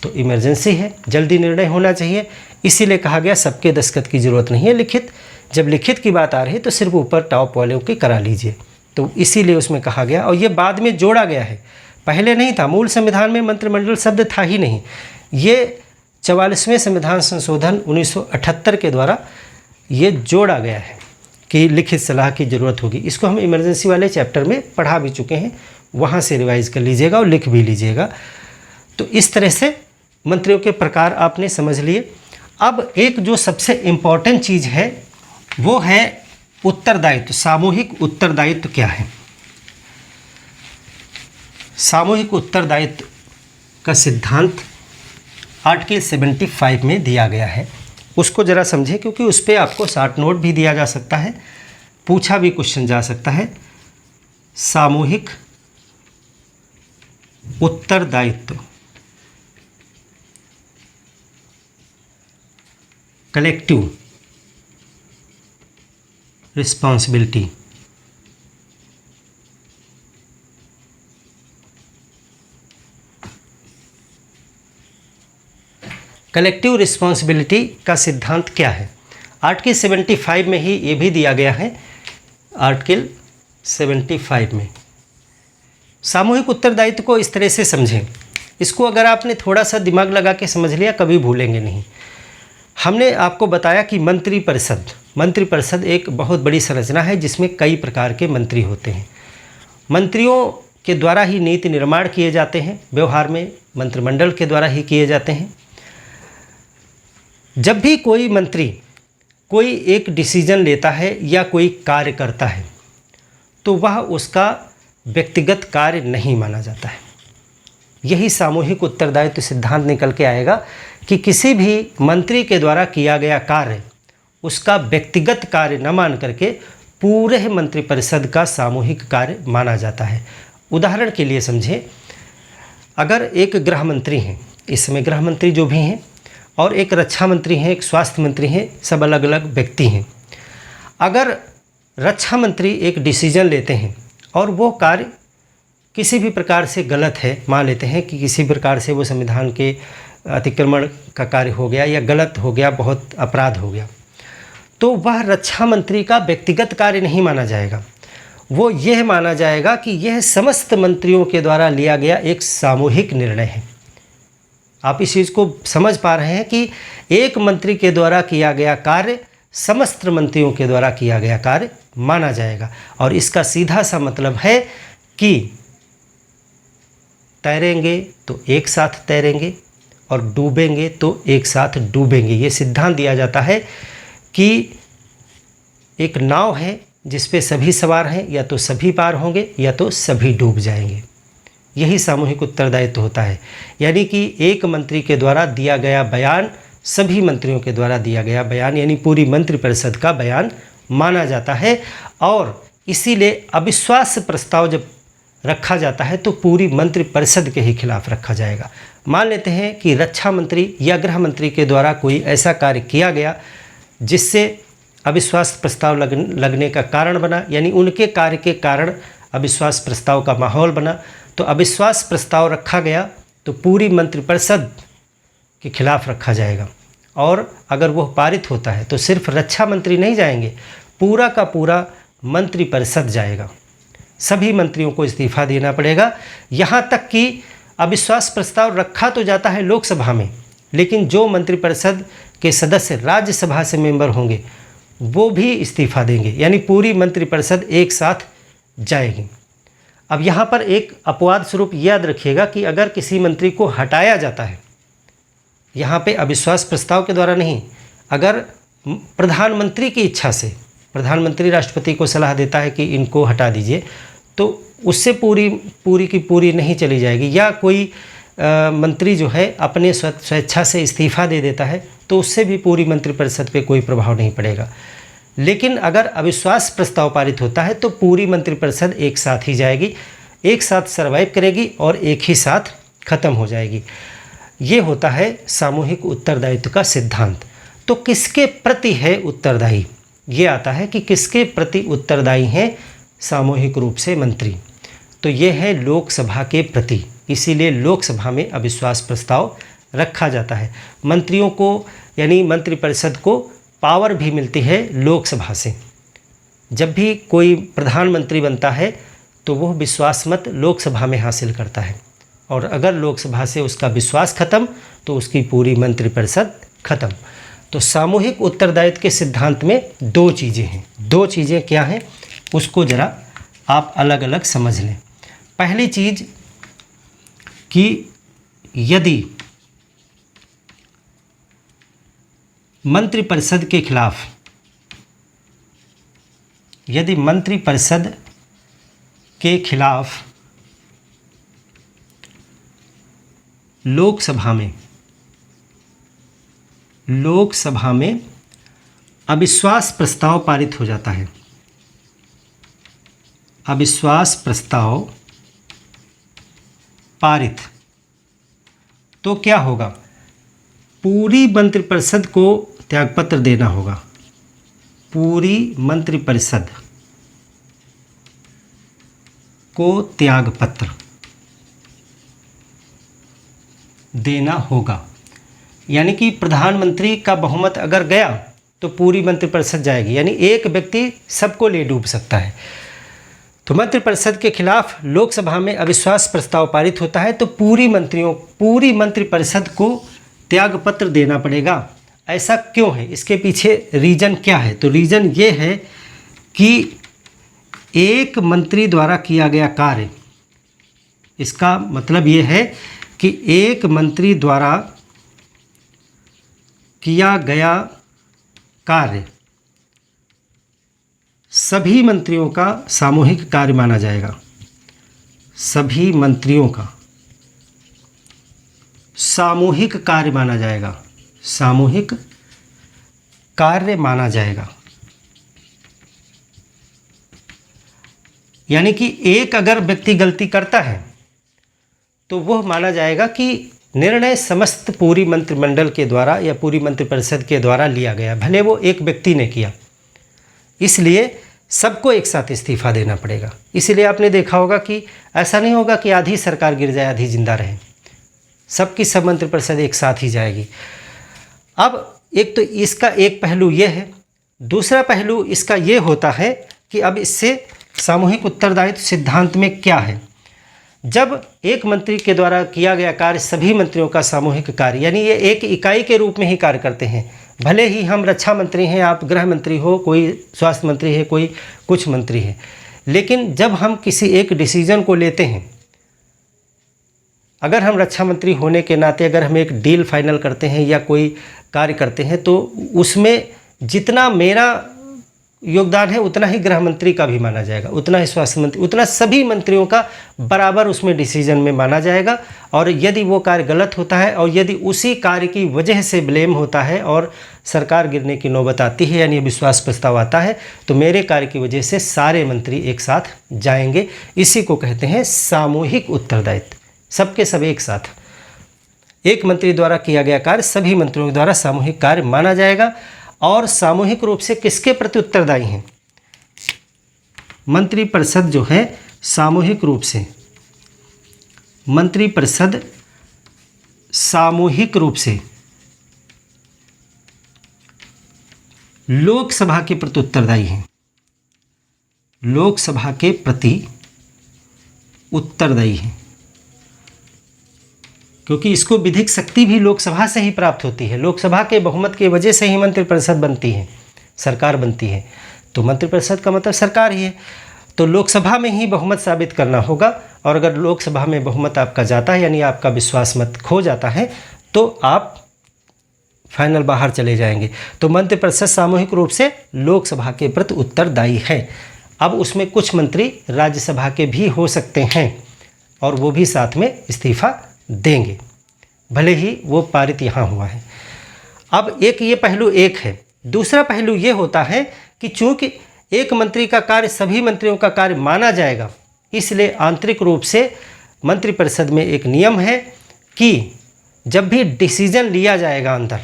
तो इमरजेंसी है, जल्दी निर्णय होना चाहिए। इसीलिए कहा गया सबके दस्तखत की ज़रूरत नहीं है लिखित, जब लिखित की बात आ रही है तो सिर्फ ऊपर टॉप वालों की करा लीजिए। तो इसीलिए उसमें कहा गया और ये बाद में जोड़ा गया है, पहले नहीं था। मूल संविधान में मंत्रिमंडल शब्द था ही नहीं। ये 44वें संविधान संशोधन 1978 के द्वारा ये जोड़ा गया है कि लिखित सलाह की ज़रूरत होगी। इसको हम इमरजेंसी वाले चैप्टर में पढ़ा भी चुके हैं, वहाँ से रिवाइज़ कर लीजिएगा और लिख भी लीजिएगा। तो इस तरह से मंत्रियों के प्रकार आपने समझ लिए। अब एक जो सबसे इम्पॉर्टेंट चीज़ है वो है उत्तरदायित्व। सामूहिक उत्तरदायित्व क्या है? सामूहिक उत्तरदायित्व का सिद्धांत आर्टिकल 75 में दिया गया है। उसको ज़रा समझें क्योंकि उस पर आपको शॉर्ट नोट भी दिया जा सकता है, पूछा भी क्वेश्चन जा सकता है। सामूहिक उत्तरदायित्व, कलेक्टिव रिस्पॉन्सिबिलिटी। कलेक्टिव रिस्पॉन्सिबिलिटी का सिद्धांत क्या है? आर्टिकल 75 में ही ये भी दिया गया है। आर्टिकल 75 में सामूहिक उत्तरदायित्व को इस तरह से समझें, इसको अगर आपने थोड़ा सा दिमाग लगा के समझ लिया कभी भूलेंगे नहीं। हमने आपको बताया कि मंत्रिपरिषद एक बहुत बड़ी संरचना है जिसमें कई प्रकार के मंत्री होते हैं। मंत्रियों के द्वारा ही नीति निर्माण किए जाते हैं, व्यवहार में मंत्रिमंडल के द्वारा ही किए जाते हैं। जब भी कोई मंत्री कोई एक डिसीजन लेता है या कोई कार्य करता है तो वह उसका व्यक्तिगत कार्य नहीं माना जाता है। यही सामूहिक उत्तरदायित्व सिद्धांत निकल के आएगा कि किसी भी मंत्री के द्वारा किया गया कार्य उसका व्यक्तिगत कार्य न मान करके पूरे मंत्रिपरिषद का सामूहिक कार्य माना जाता है। उदाहरण के लिए समझें, अगर एक गृह मंत्री हैं, इस समय गृह मंत्री जो भी हैं, और एक रक्षा मंत्री हैं, एक स्वास्थ्य मंत्री हैं, सब अलग अलग व्यक्ति हैं। अगर रक्षा मंत्री एक डिसीजन लेते हैं और वो कार्य किसी भी प्रकार से गलत है, मान लेते हैं कि किसी प्रकार से वो संविधान के अतिक्रमण का कार्य हो गया या गलत हो गया, बहुत अपराध हो गया, तो वह रक्षा मंत्री का व्यक्तिगत कार्य नहीं माना जाएगा। वो यह माना जाएगा कि यह समस्त मंत्रियों के द्वारा लिया गया एक सामूहिक निर्णय है। आप इस चीज़ को समझ पा रहे हैं कि एक मंत्री के द्वारा किया गया कार्य समस्त मंत्रियों के द्वारा किया गया कार्य माना जाएगा। और इसका सीधा सा मतलब है कि तैरेंगे तो एक साथ तैरेंगे और डूबेंगे तो एक साथ डूबेंगे। ये सिद्धांत दिया जाता है कि एक नाव है जिस पे सभी सवार हैं, या तो सभी पार होंगे या तो सभी डूब जाएंगे। यही सामूहिक उत्तरदायित्व होता है, यानी कि एक मंत्री के द्वारा दिया गया बयान सभी मंत्रियों के द्वारा दिया गया बयान, यानी पूरी मंत्रिपरिषद का बयान माना जाता है। और इसीलिए अविश्वास प्रस्ताव जब रखा जाता है तो पूरी मंत्रिपरिषद के ही खिलाफ रखा जाएगा। मान लेते हैं कि रक्षा मंत्री या गृह मंत्री के द्वारा कोई ऐसा कार्य किया गया जिससे अविश्वास प्रस्ताव लगने का कारण बना, यानी उनके कार्य के कारण अविश्वास प्रस्ताव का माहौल बना, तो अविश्वास प्रस्ताव रखा गया तो पूरी मंत्रिपरिषद के खिलाफ रखा जाएगा। और अगर वह पारित होता है तो सिर्फ रक्षा मंत्री नहीं जाएंगे, पूरा का पूरा मंत्रिपरिषद जाएगा। सभी मंत्रियों को इस्तीफा देना पड़ेगा। यहाँ तक कि अविश्वास प्रस्ताव रखा तो जाता है लोकसभा में, लेकिन जो मंत्रिपरिषद के सदस्य राज्यसभा से मेंबर होंगे वो भी इस्तीफा देंगे, यानी पूरी मंत्रिपरिषद एक साथ जाएगी। अब यहाँ पर एक अपवाद स्वरूप याद रखिएगा कि अगर किसी मंत्री को हटाया जाता है, यहाँ पे अविश्वास प्रस्ताव के द्वारा नहीं, अगर प्रधानमंत्री की इच्छा से प्रधानमंत्री राष्ट्रपति को सलाह देता है कि इनको हटा दीजिए, तो उससे पूरी की पूरी नहीं चली जाएगी। या कोई मंत्री जो है अपने स्वेच्छा से इस्तीफा दे देता है तो उससे भी पूरी मंत्रिपरिषद पे कोई प्रभाव नहीं पड़ेगा। लेकिन अगर अविश्वास प्रस्ताव पारित होता है तो पूरी मंत्रिपरिषद एक साथ ही जाएगी, एक साथ सर्वाइव करेगी और एक ही साथ खत्म हो जाएगी। ये होता है सामूहिक उत्तरदायित्व का सिद्धांत। तो किसके प्रति है उत्तरदायी? ये आता है कि किसके प्रति उत्तरदायी हैं सामूहिक रूप से मंत्री। तो ये है लोकसभा के प्रति, इसीलिए लोकसभा में अविश्वास प्रस्ताव रखा जाता है। मंत्रियों को यानी मंत्रिपरिषद को पावर भी मिलती है लोकसभा से। जब भी कोई प्रधानमंत्री बनता है तो वह विश्वास मत लोकसभा में हासिल करता है, और अगर लोकसभा से उसका विश्वास खत्म तो उसकी पूरी मंत्रिपरिषद खत्म। तो सामूहिक उत्तरदायित्व के सिद्धांत में दो चीज़ें हैं। दो चीज़ें क्या हैं उसको ज़रा आप अलग अलग समझ लें। पहली चीज़ कि यदि मंत्रिपरिषद के खिलाफ, यदि मंत्रिपरिषद के खिलाफ लोकसभा में अविश्वास प्रस्ताव पारित हो जाता है, अविश्वास प्रस्ताव पारित, तो क्या होगा? पूरी मंत्रिपरिषद को त्यागपत्र देना होगा। पूरी मंत्रिपरिषद को त्यागपत्र देना होगा। यानी कि प्रधानमंत्री का बहुमत अगर गया तो पूरी मंत्रिपरिषद जाएगी, यानी एक व्यक्ति सबको ले डूब सकता है। तो मंत्रिपरिषद के खिलाफ लोकसभा में अविश्वास प्रस्ताव पारित होता है तो पूरी मंत्रिपरिषद को त्यागपत्र देना पड़ेगा। ऐसा क्यों है? इसके पीछे रीज़न क्या है? तो रीज़न ये है कि एक मंत्री द्वारा किया गया कार्य, इसका मतलब ये है कि एक मंत्री द्वारा किया गया कार्य सभी मंत्रियों का सामूहिक कार्य माना जाएगा। सभी मंत्रियों का सामूहिक कार्य माना जाएगा, सामूहिक कार्य माना जाएगा। यानी कि एक अगर व्यक्ति गलती करता है तो वह माना जाएगा कि निर्णय समस्त पूरी मंत्रिमंडल के द्वारा या पूरी मंत्रिपरिषद के द्वारा लिया गया, भले वो एक व्यक्ति ने किया। इसलिए सबको एक साथ इस्तीफा देना पड़ेगा। इसलिए आपने देखा होगा कि ऐसा नहीं होगा कि आधी सरकार गिर जाए आधी जिंदा रहे, सबकी सब मंत्रिपरिषद एक साथ ही जाएगी। अब एक तो इसका एक पहलू ये है, दूसरा पहलू इसका ये होता है कि अब इससे सामूहिक उत्तरदायित्व सिद्धांत में क्या है। जब एक मंत्री के द्वारा किया गया कार्य सभी मंत्रियों का सामूहिक कार्य, यानी ये एक इकाई के रूप में ही कार्य करते हैं, भले ही हम रक्षा मंत्री हैं, आप गृह मंत्री हो, कोई स्वास्थ्य मंत्री है, कोई कुछ मंत्री है, लेकिन जब हम किसी एक डिसीजन को लेते हैं, अगर हम रक्षा मंत्री होने के नाते अगर हम एक डील फाइनल करते हैं या कोई कार्य करते हैं तो उसमें जितना मेरा योगदान है उतना ही गृह मंत्री का भी माना जाएगा, उतना ही स्वास्थ्य मंत्री, उतना सभी मंत्रियों का बराबर उसमें डिसीजन में माना जाएगा। और यदि वो कार्य गलत होता है और यदि उसी कार्य की वजह से ब्लेम होता है और सरकार गिरने की नौबत आती है यानी विश्वास प्रस्ताव आता है तो मेरे कार्य की वजह से सारे मंत्री एक साथ जाएंगे। इसी को कहते हैं सामूहिक उत्तरदायित्व, सबके सब एक साथ। एक मंत्री द्वारा किया गया कार्य सभी मंत्रियों द्वारा सामूहिक कार्य माना जाएगा। और सामूहिक रूप से किसके प्रति उत्तरदायी हैं? मंत्रिपरिषद जो है सामूहिक रूप से, मंत्रिपरिषद सामूहिक रूप से लोकसभा के प्रति उत्तरदायी हैं, लोकसभा के प्रति उत्तरदायी हैं, क्योंकि इसको विधिक शक्ति भी लोकसभा से ही प्राप्त होती है। लोकसभा के बहुमत की वजह से ही मंत्रिपरिषद बनती है, सरकार बनती है। तो मंत्रिपरिषद का मतलब सरकार ही है, तो लोकसभा में ही बहुमत साबित करना होगा। और अगर लोकसभा में बहुमत आपका जाता है यानी आपका विश्वास मत खो जाता है तो आप फाइनल बाहर चले जाएंगे। तो मंत्रिपरिषद सामूहिक रूप से लोकसभा के प्रति उत्तरदायी है। अब उसमें कुछ मंत्री राज्यसभा के भी हो सकते हैं और वो भी साथ में इस्तीफा देंगे, भले ही वो पारित यहाँ हुआ है। अब एक ये पहलू एक है। दूसरा पहलू ये होता है कि चूंकि एक मंत्री का कार्य सभी मंत्रियों का कार्य माना जाएगा, इसलिए आंतरिक रूप से मंत्रिपरिषद में एक नियम है कि जब भी डिसीजन लिया जाएगा अंदर,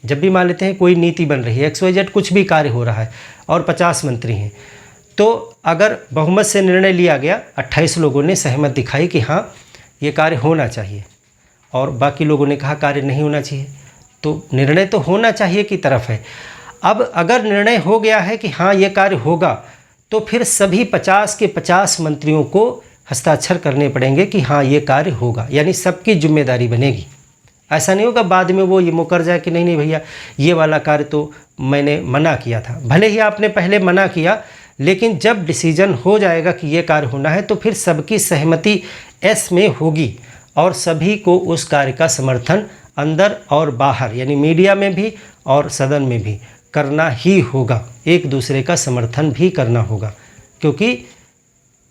जब भी मान लेते हैं कोई नीति बन रही है, XYZ कुछ भी कार्य हो रहा है और 50 मंत्री हैं, तो अगर बहुमत से निर्णय लिया गया, 28 लोगों ने सहमत दिखाई कि हाँ ये कार्य होना चाहिए और बाकी लोगों ने कहा कार्य नहीं होना चाहिए, तो निर्णय तो होना चाहिए की तरफ है। अब अगर निर्णय हो गया है कि हाँ ये कार्य होगा तो फिर सभी 50 के 50 मंत्रियों को हस्ताक्षर करने पड़ेंगे कि हाँ ये कार्य होगा, यानी सबकी जिम्मेदारी बनेगी। ऐसा नहीं होगा बाद में वो ये मुकर जाए कि नहीं नहीं भैया ये वाला कार्य तो मैंने मना किया था। भले ही आपने पहले मना किया, लेकिन जब डिसीजन हो जाएगा कि ये कार्य होना है तो फिर सबकी सहमति एस में होगी और सभी को उस कार्य का समर्थन अंदर और बाहर यानी मीडिया में भी और सदन में भी करना ही होगा। एक दूसरे का समर्थन भी करना होगा, क्योंकि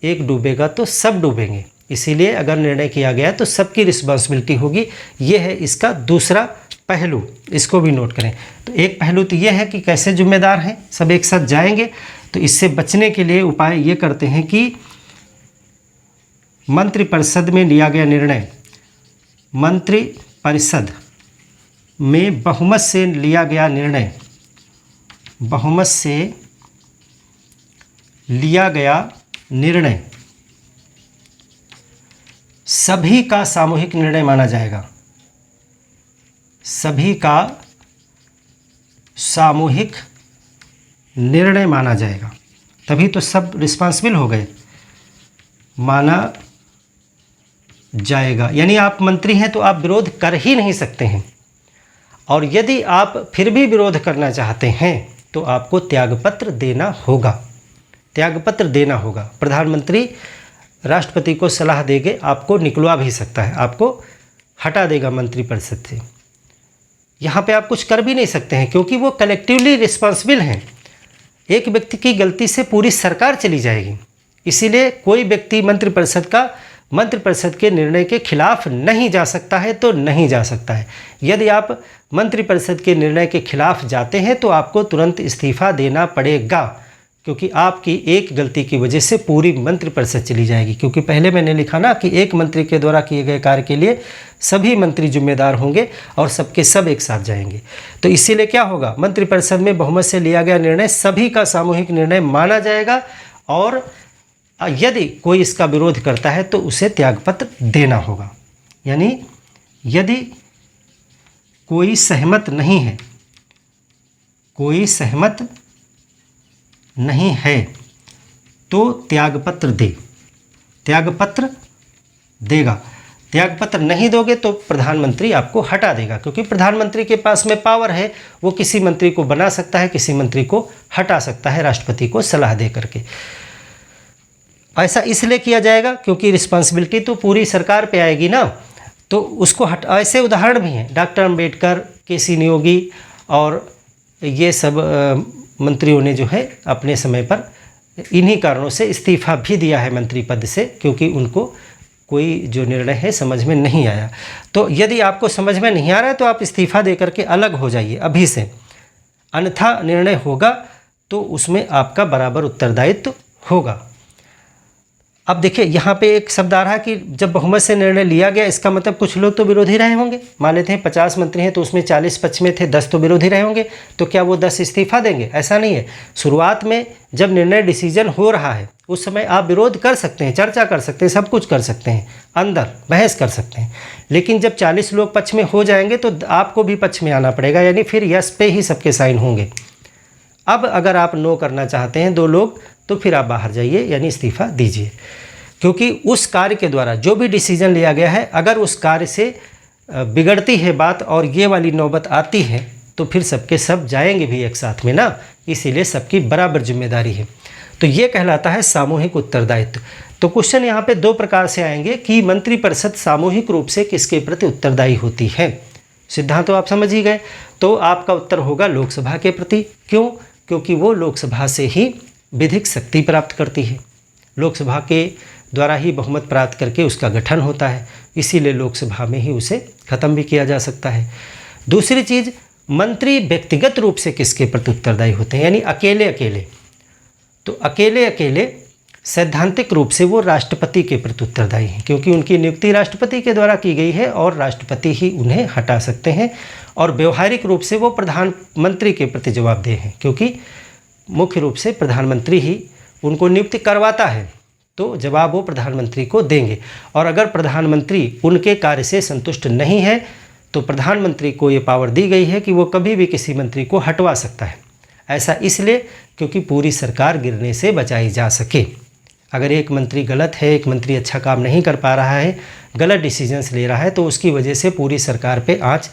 एक डूबेगा तो सब डूबेंगे। इसीलिए अगर निर्णय किया गया तो सबकी रिस्पॉन्सिबिलिटी होगी। ये है इसका दूसरा पहलू, इसको भी नोट करें। तो एक पहलू तो ये है कि कैसे जिम्मेदार हैं, सब एक साथ जाएंगे। तो इससे बचने के लिए उपाय ये करते हैं कि मंत्रिपरिषद में लिया गया निर्णय, मंत्रिपरिषद में बहुमत से लिया गया निर्णय, बहुमत से लिया गया निर्णय सभी का सामूहिक निर्णय माना जाएगा, सभी का सामूहिक निर्णय माना जाएगा, तभी तो सब रिस्पॉन्सिबल हो गए, माना जाएगा। यानी आप मंत्री हैं तो आप विरोध कर ही नहीं सकते हैं, और यदि आप फिर भी विरोध करना चाहते हैं तो आपको त्यागपत्र देना होगा, त्यागपत्र देना होगा। प्रधानमंत्री राष्ट्रपति को सलाह देके आपको निकलवा भी सकता है, आपको हटा देगा मंत्रिपरिषद से। यहाँ पे आप कुछ कर भी नहीं सकते हैं क्योंकि वो कलेक्टिवली रिस्पॉन्सिबल हैं। एक व्यक्ति की गलती से पूरी सरकार चली जाएगी, इसीलिए कोई व्यक्ति मंत्रिपरिषद के निर्णय के खिलाफ नहीं जा सकता है तो नहीं जा सकता है। यदि आप मंत्रिपरिषद के निर्णय के खिलाफ जाते हैं तो आपको तुरंत इस्तीफा देना पड़ेगा, क्योंकि आपकी एक गलती की वजह से पूरी मंत्रिपरिषद चली जाएगी। क्योंकि पहले मैंने लिखा ना कि एक मंत्री के द्वारा किए गए कार्य के लिए सभी मंत्री जिम्मेदार होंगे और सबके सब एक साथ जाएंगे। तो इसीलिए क्या होगा, मंत्रिपरिषद में बहुमत से लिया गया निर्णय सभी का सामूहिक निर्णय माना जाएगा और यदि कोई इसका विरोध करता है तो उसे त्यागपत्र देना होगा। यानी यदि कोई सहमत नहीं है, कोई सहमत नहीं है तो त्यागपत्र दे, त्यागपत्र देगा। त्यागपत्र नहीं दोगे तो प्रधानमंत्री आपको हटा देगा, क्योंकि प्रधानमंत्री के पास में पावर है, वो किसी मंत्री को बना सकता है, किसी मंत्री को हटा सकता है राष्ट्रपति को सलाह दे करके। ऐसा इसलिए किया जाएगा क्योंकि रिस्पॉन्सिबिलिटी तो पूरी सरकार पे आएगी ना, तो उसको ऐसे उदाहरण भी हैं, डॉक्टर अंबेडकर, के.सी. नियोगी और ये सब मंत्रियों ने जो है अपने समय पर इन्हीं कारणों से इस्तीफा भी दिया है मंत्री पद से, क्योंकि उनको कोई जो निर्णय है समझ में नहीं आया। तो यदि आपको समझ में नहीं आ रहा है तो आप इस्तीफा दे करके अलग हो जाइए अभी से, अन्यथा निर्णय होगा तो उसमें आपका बराबर उत्तरदायित्व होगा। अब देखिए यहाँ पे एक शब्द आ रहा है कि जब बहुमत से निर्णय लिया गया, इसका मतलब कुछ लोग तो विरोधी रहे होंगे। मान लेते हैं 50 मंत्री हैं तो उसमें 40 पक्ष में थे, 10 तो विरोधी रहे होंगे, तो क्या वो 10 इस्तीफा देंगे? ऐसा नहीं है। शुरुआत में जब निर्णय डिसीजन हो रहा है उस समय आप विरोध कर सकते हैं, चर्चा कर सकते हैं, सब कुछ कर सकते हैं, अंदर बहस कर सकते हैं। लेकिन जब 40 लोग पक्ष में हो जाएंगे तो आपको भी पक्ष में आना पड़ेगा, यानी फिर यस पे ही सबके साइन होंगे। अब अगर आप नो करना चाहते हैं 2 लोग तो फिर आप बाहर जाइए, यानी इस्तीफा दीजिए। क्योंकि उस कार्य के द्वारा जो भी डिसीजन लिया गया है, अगर उस कार्य से बिगड़ती है बात और ये वाली नौबत आती है तो फिर सबके सब जाएंगे भी एक साथ में ना, इसीलिए सबकी बराबर जिम्मेदारी है। तो ये कहलाता है सामूहिक उत्तरदायित्व। तो क्वेश्चन यहाँ पे 2 प्रकार से आएंगे कि मंत्रिपरिषद सामूहिक रूप से किसके प्रति उत्तरदायी होती है। सिद्धांत तो आप समझ ही गए। तो आपका उत्तर होगा लोकसभा के प्रति। क्यों? क्योंकि वो लोकसभा से ही विधिक शक्ति प्राप्त करती है, लोकसभा के द्वारा ही बहुमत प्राप्त करके उसका गठन होता है, इसीलिए लोकसभा में ही उसे खत्म भी किया जा सकता है। दूसरी चीज़, मंत्री व्यक्तिगत रूप से किसके प्रति उत्तरदायी होते हैं, यानी अकेले अकेले। तो अकेले अकेले सैद्धांतिक रूप से वो राष्ट्रपति के प्रति उत्तरदायी हैं, क्योंकि उनकी नियुक्ति राष्ट्रपति के द्वारा की गई है और राष्ट्रपति ही उन्हें हटा सकते हैं। और व्यवहारिक रूप से वो प्रधानमंत्री के प्रति जवाबदेह हैं, क्योंकि मुख्य रूप से प्रधानमंत्री ही उनको नियुक्ति करवाता है, तो जवाब वो प्रधानमंत्री को देंगे। और अगर प्रधानमंत्री उनके कार्य से संतुष्ट नहीं है तो प्रधानमंत्री को ये पावर दी गई है कि वो कभी भी किसी मंत्री को हटवा सकता है। ऐसा इसलिए क्योंकि पूरी सरकार गिरने से बचाई जा सके। अगर एक मंत्री गलत है, एक मंत्री अच्छा काम नहीं कर पा रहा है, गलत डिसीजंस ले रहा है, तो उसकी वजह से पूरी सरकार पे आँच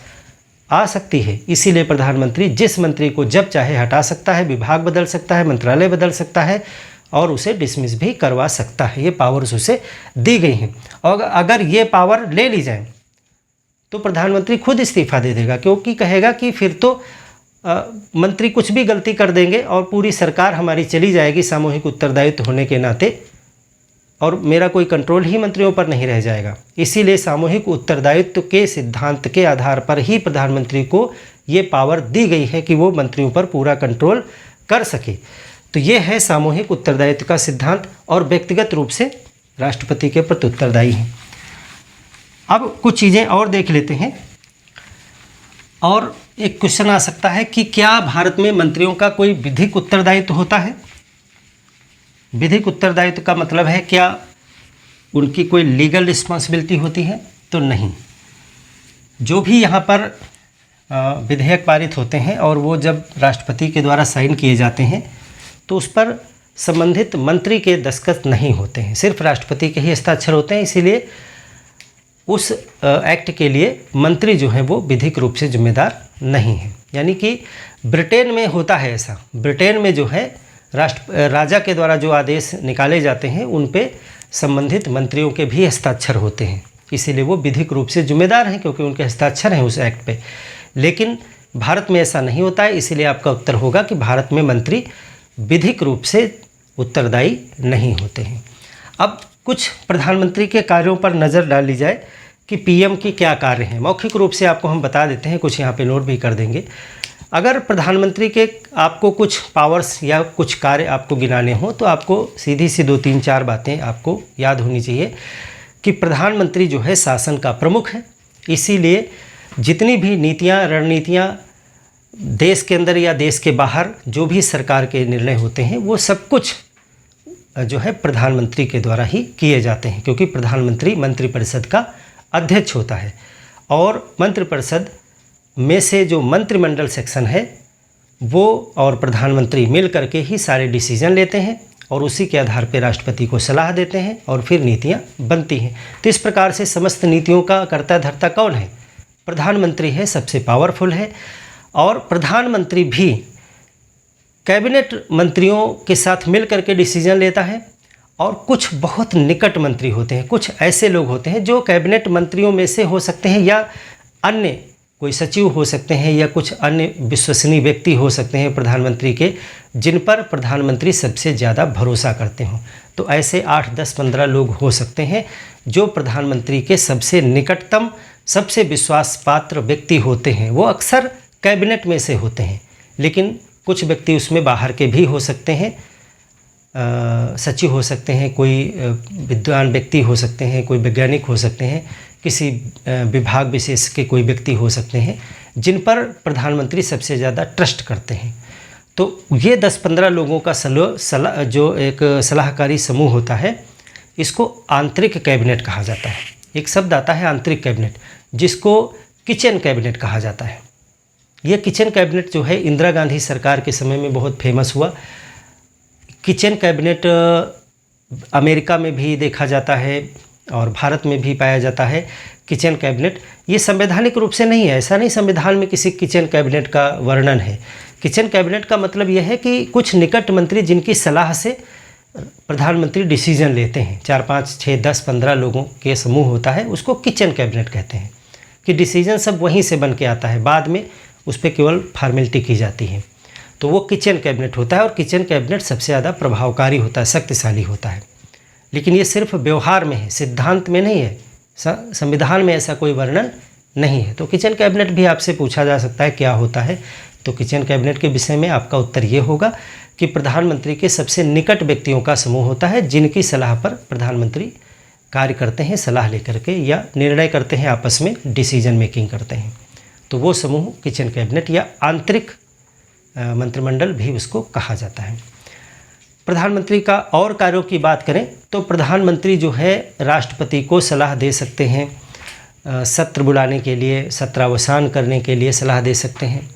आ सकती है। इसीलिए प्रधानमंत्री जिस मंत्री को जब चाहे हटा सकता है, विभाग बदल सकता है, मंत्रालय बदल सकता है और उसे डिसमिस भी करवा सकता है। ये पावर्स उसे दी गई हैं। और अगर ये पावर ले ली जाए तो प्रधानमंत्री खुद इस्तीफा दे देगा, क्योंकि कहेगा कि फिर तो मंत्री कुछ भी गलती कर देंगे और पूरी सरकार हमारी चली जाएगी सामूहिक उत्तरदायित्व होने के नाते, और मेरा कोई कंट्रोल ही मंत्रियों पर नहीं रह जाएगा। इसीलिए सामूहिक उत्तरदायित्व के सिद्धांत के आधार पर ही प्रधानमंत्री को ये पावर दी गई है कि वो मंत्रियों पर पूरा कंट्रोल कर सके। तो ये है सामूहिक उत्तरदायित्व का सिद्धांत, और व्यक्तिगत रूप से राष्ट्रपति के प्रति उत्तरदायी हैं। अब कुछ चीज़ें और देख लेते हैं। और एक क्वेश्चन आ सकता है कि क्या भारत में मंत्रियों का कोई विधिक उत्तरदायित्व होता है? विधिक उत्तरदायित्व का मतलब है क्या उनकी कोई लीगल रिस्पॉन्सिबिलिटी होती है? तो नहीं। जो भी यहाँ पर विधेयक पारित होते हैं और वो जब राष्ट्रपति के द्वारा साइन किए जाते हैं तो उस पर संबंधित मंत्री के दस्तखत नहीं होते हैं, सिर्फ राष्ट्रपति के ही हस्ताक्षर होते हैं। इसीलिए उस एक्ट के लिए मंत्री जो हैं वो विधिक रूप से जिम्मेदार नहीं हैं। यानी कि ब्रिटेन में होता है ऐसा। ब्रिटेन में जो है राजा के द्वारा जो आदेश निकाले जाते हैं उन पे संबंधित मंत्रियों के भी हस्ताक्षर होते हैं, इसीलिए वो विधिक रूप से जिम्मेदार हैं, क्योंकि उनके हस्ताक्षर हैं उस एक्ट पे। लेकिन भारत में ऐसा नहीं होता है, इसीलिए आपका उत्तर होगा कि भारत में मंत्री विधिक रूप से उत्तरदायी नहीं होते हैं। अब कुछ प्रधानमंत्री के कार्यों पर नज़र डाल ली जाए कि पीएम की क्या कार्य हैं। मौखिक रूप से आपको हम बता देते हैं, कुछ यहाँ पे नोट भी कर देंगे। अगर प्रधानमंत्री के आपको कुछ पावर्स या कुछ कार्य आपको गिनाने हो तो आपको सीधी सी 2-3-4 बातें आपको याद होनी चाहिए कि प्रधानमंत्री जो है शासन का प्रमुख है। इसीलिए जितनी भी नीतियाँ, रणनीतियाँ देश के अंदर या देश के बाहर जो भी सरकार के निर्णय होते हैं वो सब कुछ जो है प्रधानमंत्री के द्वारा ही किए जाते हैं, क्योंकि प्रधानमंत्री मंत्रिपरिषद का अध्यक्ष होता है और मंत्रिपरिषद में से जो मंत्रिमंडल सेक्शन है वो और प्रधानमंत्री मिल करके ही सारे डिसीजन लेते हैं और उसी के आधार पर राष्ट्रपति को सलाह देते हैं और फिर नीतियाँ बनती हैं। तो इस प्रकार से समस्त नीतियों का कर्ता धर्ता कौन है? प्रधानमंत्री है, सबसे पावरफुल है। और प्रधानमंत्री भी कैबिनेट मंत्रियों के साथ मिल करके डिसीजन लेता है और कुछ बहुत निकट मंत्री होते हैं, कुछ ऐसे लोग होते हैं जो कैबिनेट मंत्रियों में से हो सकते हैं या अन्य कोई सचिव हो सकते हैं या कुछ अन्य विश्वसनीय व्यक्ति हो सकते हैं प्रधानमंत्री के, जिन पर प्रधानमंत्री सबसे ज़्यादा भरोसा करते हों। तो ऐसे 8, 10, 15 लोग हो सकते हैं जो प्रधानमंत्री के सबसे निकटतम, सबसे विश्वास पात्र व्यक्ति होते हैं। वो अक्सर कैबिनेट में से होते हैं, लेकिन कुछ व्यक्ति उसमें बाहर के भी हो सकते हैं, सचिव हो सकते हैं, कोई विद्वान व्यक्ति हो सकते हैं, कोई वैज्ञानिक हो सकते हैं, किसी विभाग विशेष के कोई व्यक्ति हो सकते हैं जिन पर प्रधानमंत्री सबसे ज़्यादा ट्रस्ट करते हैं। तो ये 10-15 लोगों का जो एक सलाहकारी समूह होता है, इसको आंतरिक कैबिनेट कहा जाता है। एक शब्द आता है आंतरिक कैबिनेट, जिसको किचन कैबिनेट कहा जाता है। यह किचन कैबिनेट जो है इंदिरा गांधी सरकार के समय में बहुत फेमस हुआ। किचन कैबिनेट अमेरिका में भी देखा जाता है और भारत में भी पाया जाता है। किचन कैबिनेट ये संवैधानिक रूप से नहीं है, ऐसा नहीं संविधान में किसी किचन कैबिनेट का वर्णन है। किचन कैबिनेट का मतलब यह है कि कुछ निकट मंत्री जिनकी सलाह से प्रधानमंत्री डिसीजन लेते हैं, 4, 5, 6, 10, 15 लोगों के समूह होता है, उसको किचन कैबिनेट कहते हैं कि डिसीजन सब वहीं से बन के आता है, बाद में उस पर केवल फॉर्मेलिटी की जाती है। तो वो किचन कैबिनेट होता है और किचन कैबिनेट सबसे ज़्यादा प्रभावकारी होता है, शक्तिशाली होता है। लेकिन ये सिर्फ व्यवहार में है, सिद्धांत में नहीं है, संविधान में ऐसा कोई वर्णन नहीं है। तो किचन कैबिनेट भी आपसे पूछा जा सकता है क्या होता है। तो किचन कैबिनेट के विषय में आपका उत्तर ये होगा कि प्रधानमंत्री के सबसे निकट व्यक्तियों का समूह होता है जिनकी सलाह पर प्रधानमंत्री कार्य करते हैं, सलाह लेकर के या निर्णय करते हैं, आपस में डिसीजन मेकिंग करते हैं। तो वो समूह किचन कैबिनेट या आंतरिक मंत्रिमंडल भी उसको कहा जाता है। प्रधानमंत्री का और कार्यों की बात करें तो प्रधानमंत्री जो है राष्ट्रपति को सलाह दे सकते हैं, सत्र बुलाने के लिए, सत्रावसान करने के लिए सलाह दे सकते हैं।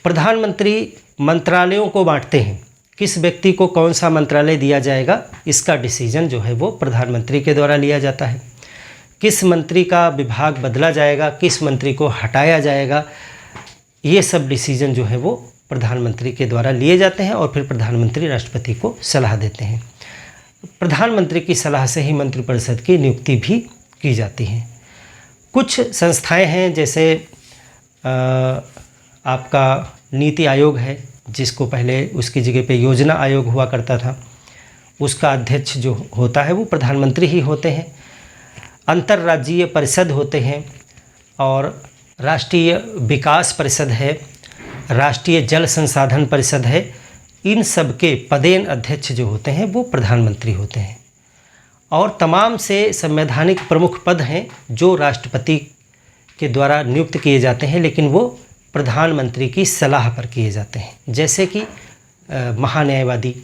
प्रधानमंत्री मंत्रालयों को बांटते हैं, किस व्यक्ति को कौन सा मंत्रालय दिया जाएगा इसका डिसीजन जो है वो प्रधानमंत्री के द्वारा लिया जाता है। किस मंत्री का विभाग बदला जाएगा, किस मंत्री को हटाया जाएगा, ये सब डिसीजन जो है वो प्रधानमंत्री के द्वारा लिए जाते हैं और फिर प्रधानमंत्री राष्ट्रपति को सलाह देते हैं। प्रधानमंत्री की सलाह से ही मंत्रिपरिषद की नियुक्ति भी की जाती है। कुछ संस्थाएं हैं, जैसे आपका नीति आयोग है, जिसको पहले उसकी जगह पे योजना आयोग हुआ करता था, उसका अध्यक्ष जो होता है वो प्रधानमंत्री ही होते हैं। अंतर्राज्यीय परिषद होते हैं और राष्ट्रीय विकास परिषद है, राष्ट्रीय जल संसाधन परिषद है। इन सब के पदेन अध्यक्ष जो होते हैं वो प्रधानमंत्री होते हैं। और तमाम से संवैधानिक प्रमुख पद हैं जो राष्ट्रपति के द्वारा नियुक्त किए जाते हैं, लेकिन वो प्रधानमंत्री की सलाह पर किए जाते हैं। जैसे कि महान्यायवादी,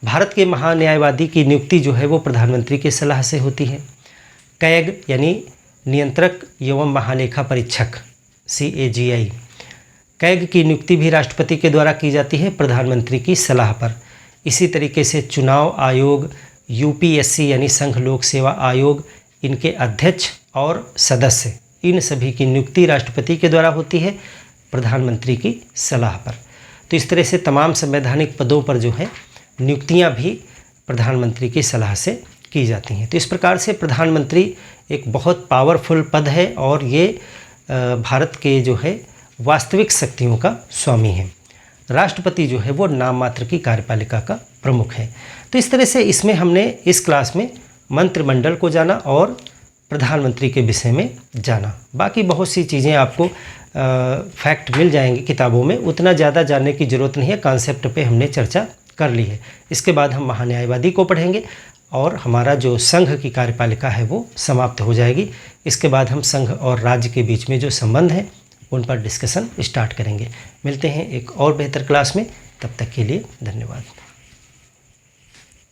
भारत के महान्यायवादी की नियुक्ति जो है वो प्रधानमंत्री की सलाह से होती है। कैग यानी नियंत्रक एवं महालेखा परीक्षक CAGI, कैग की नियुक्ति भी राष्ट्रपति के द्वारा की जाती है प्रधानमंत्री की सलाह पर। इसी तरीके से चुनाव आयोग, UPSC यानी संघ लोक सेवा आयोग, इनके अध्यक्ष और सदस्य, इन सभी की नियुक्ति राष्ट्रपति के द्वारा होती है प्रधानमंत्री की सलाह पर। तो इस तरह से तमाम संवैधानिक पदों पर जो है नियुक्तियां भी प्रधानमंत्री की सलाह से की जाती हैं। तो इस प्रकार से प्रधानमंत्री एक बहुत पावरफुल पद है और ये भारत के जो है वास्तविक शक्तियों का स्वामी है। राष्ट्रपति जो है वो नाम मात्र की कार्यपालिका का प्रमुख है। तो इस तरह से इसमें हमने इस क्लास में मंत्रिमंडल को जाना और प्रधानमंत्री के विषय में जाना। बाकी बहुत सी चीज़ें आपको फैक्ट मिल जाएंगे किताबों में, उतना ज़्यादा जानने की ज़रूरत नहीं है, कॉन्सेप्ट पे हमने चर्चा कर ली है। इसके बाद हम महान्यायवादी को पढ़ेंगे और हमारा जो संघ की कार्यपालिका है वो समाप्त हो जाएगी। इसके बाद हम संघ और राज्य के बीच में जो संबंध हैं उन पर डिस्कशन स्टार्ट करेंगे। मिलते हैं एक और बेहतर क्लास में, तब तक के लिए धन्यवाद।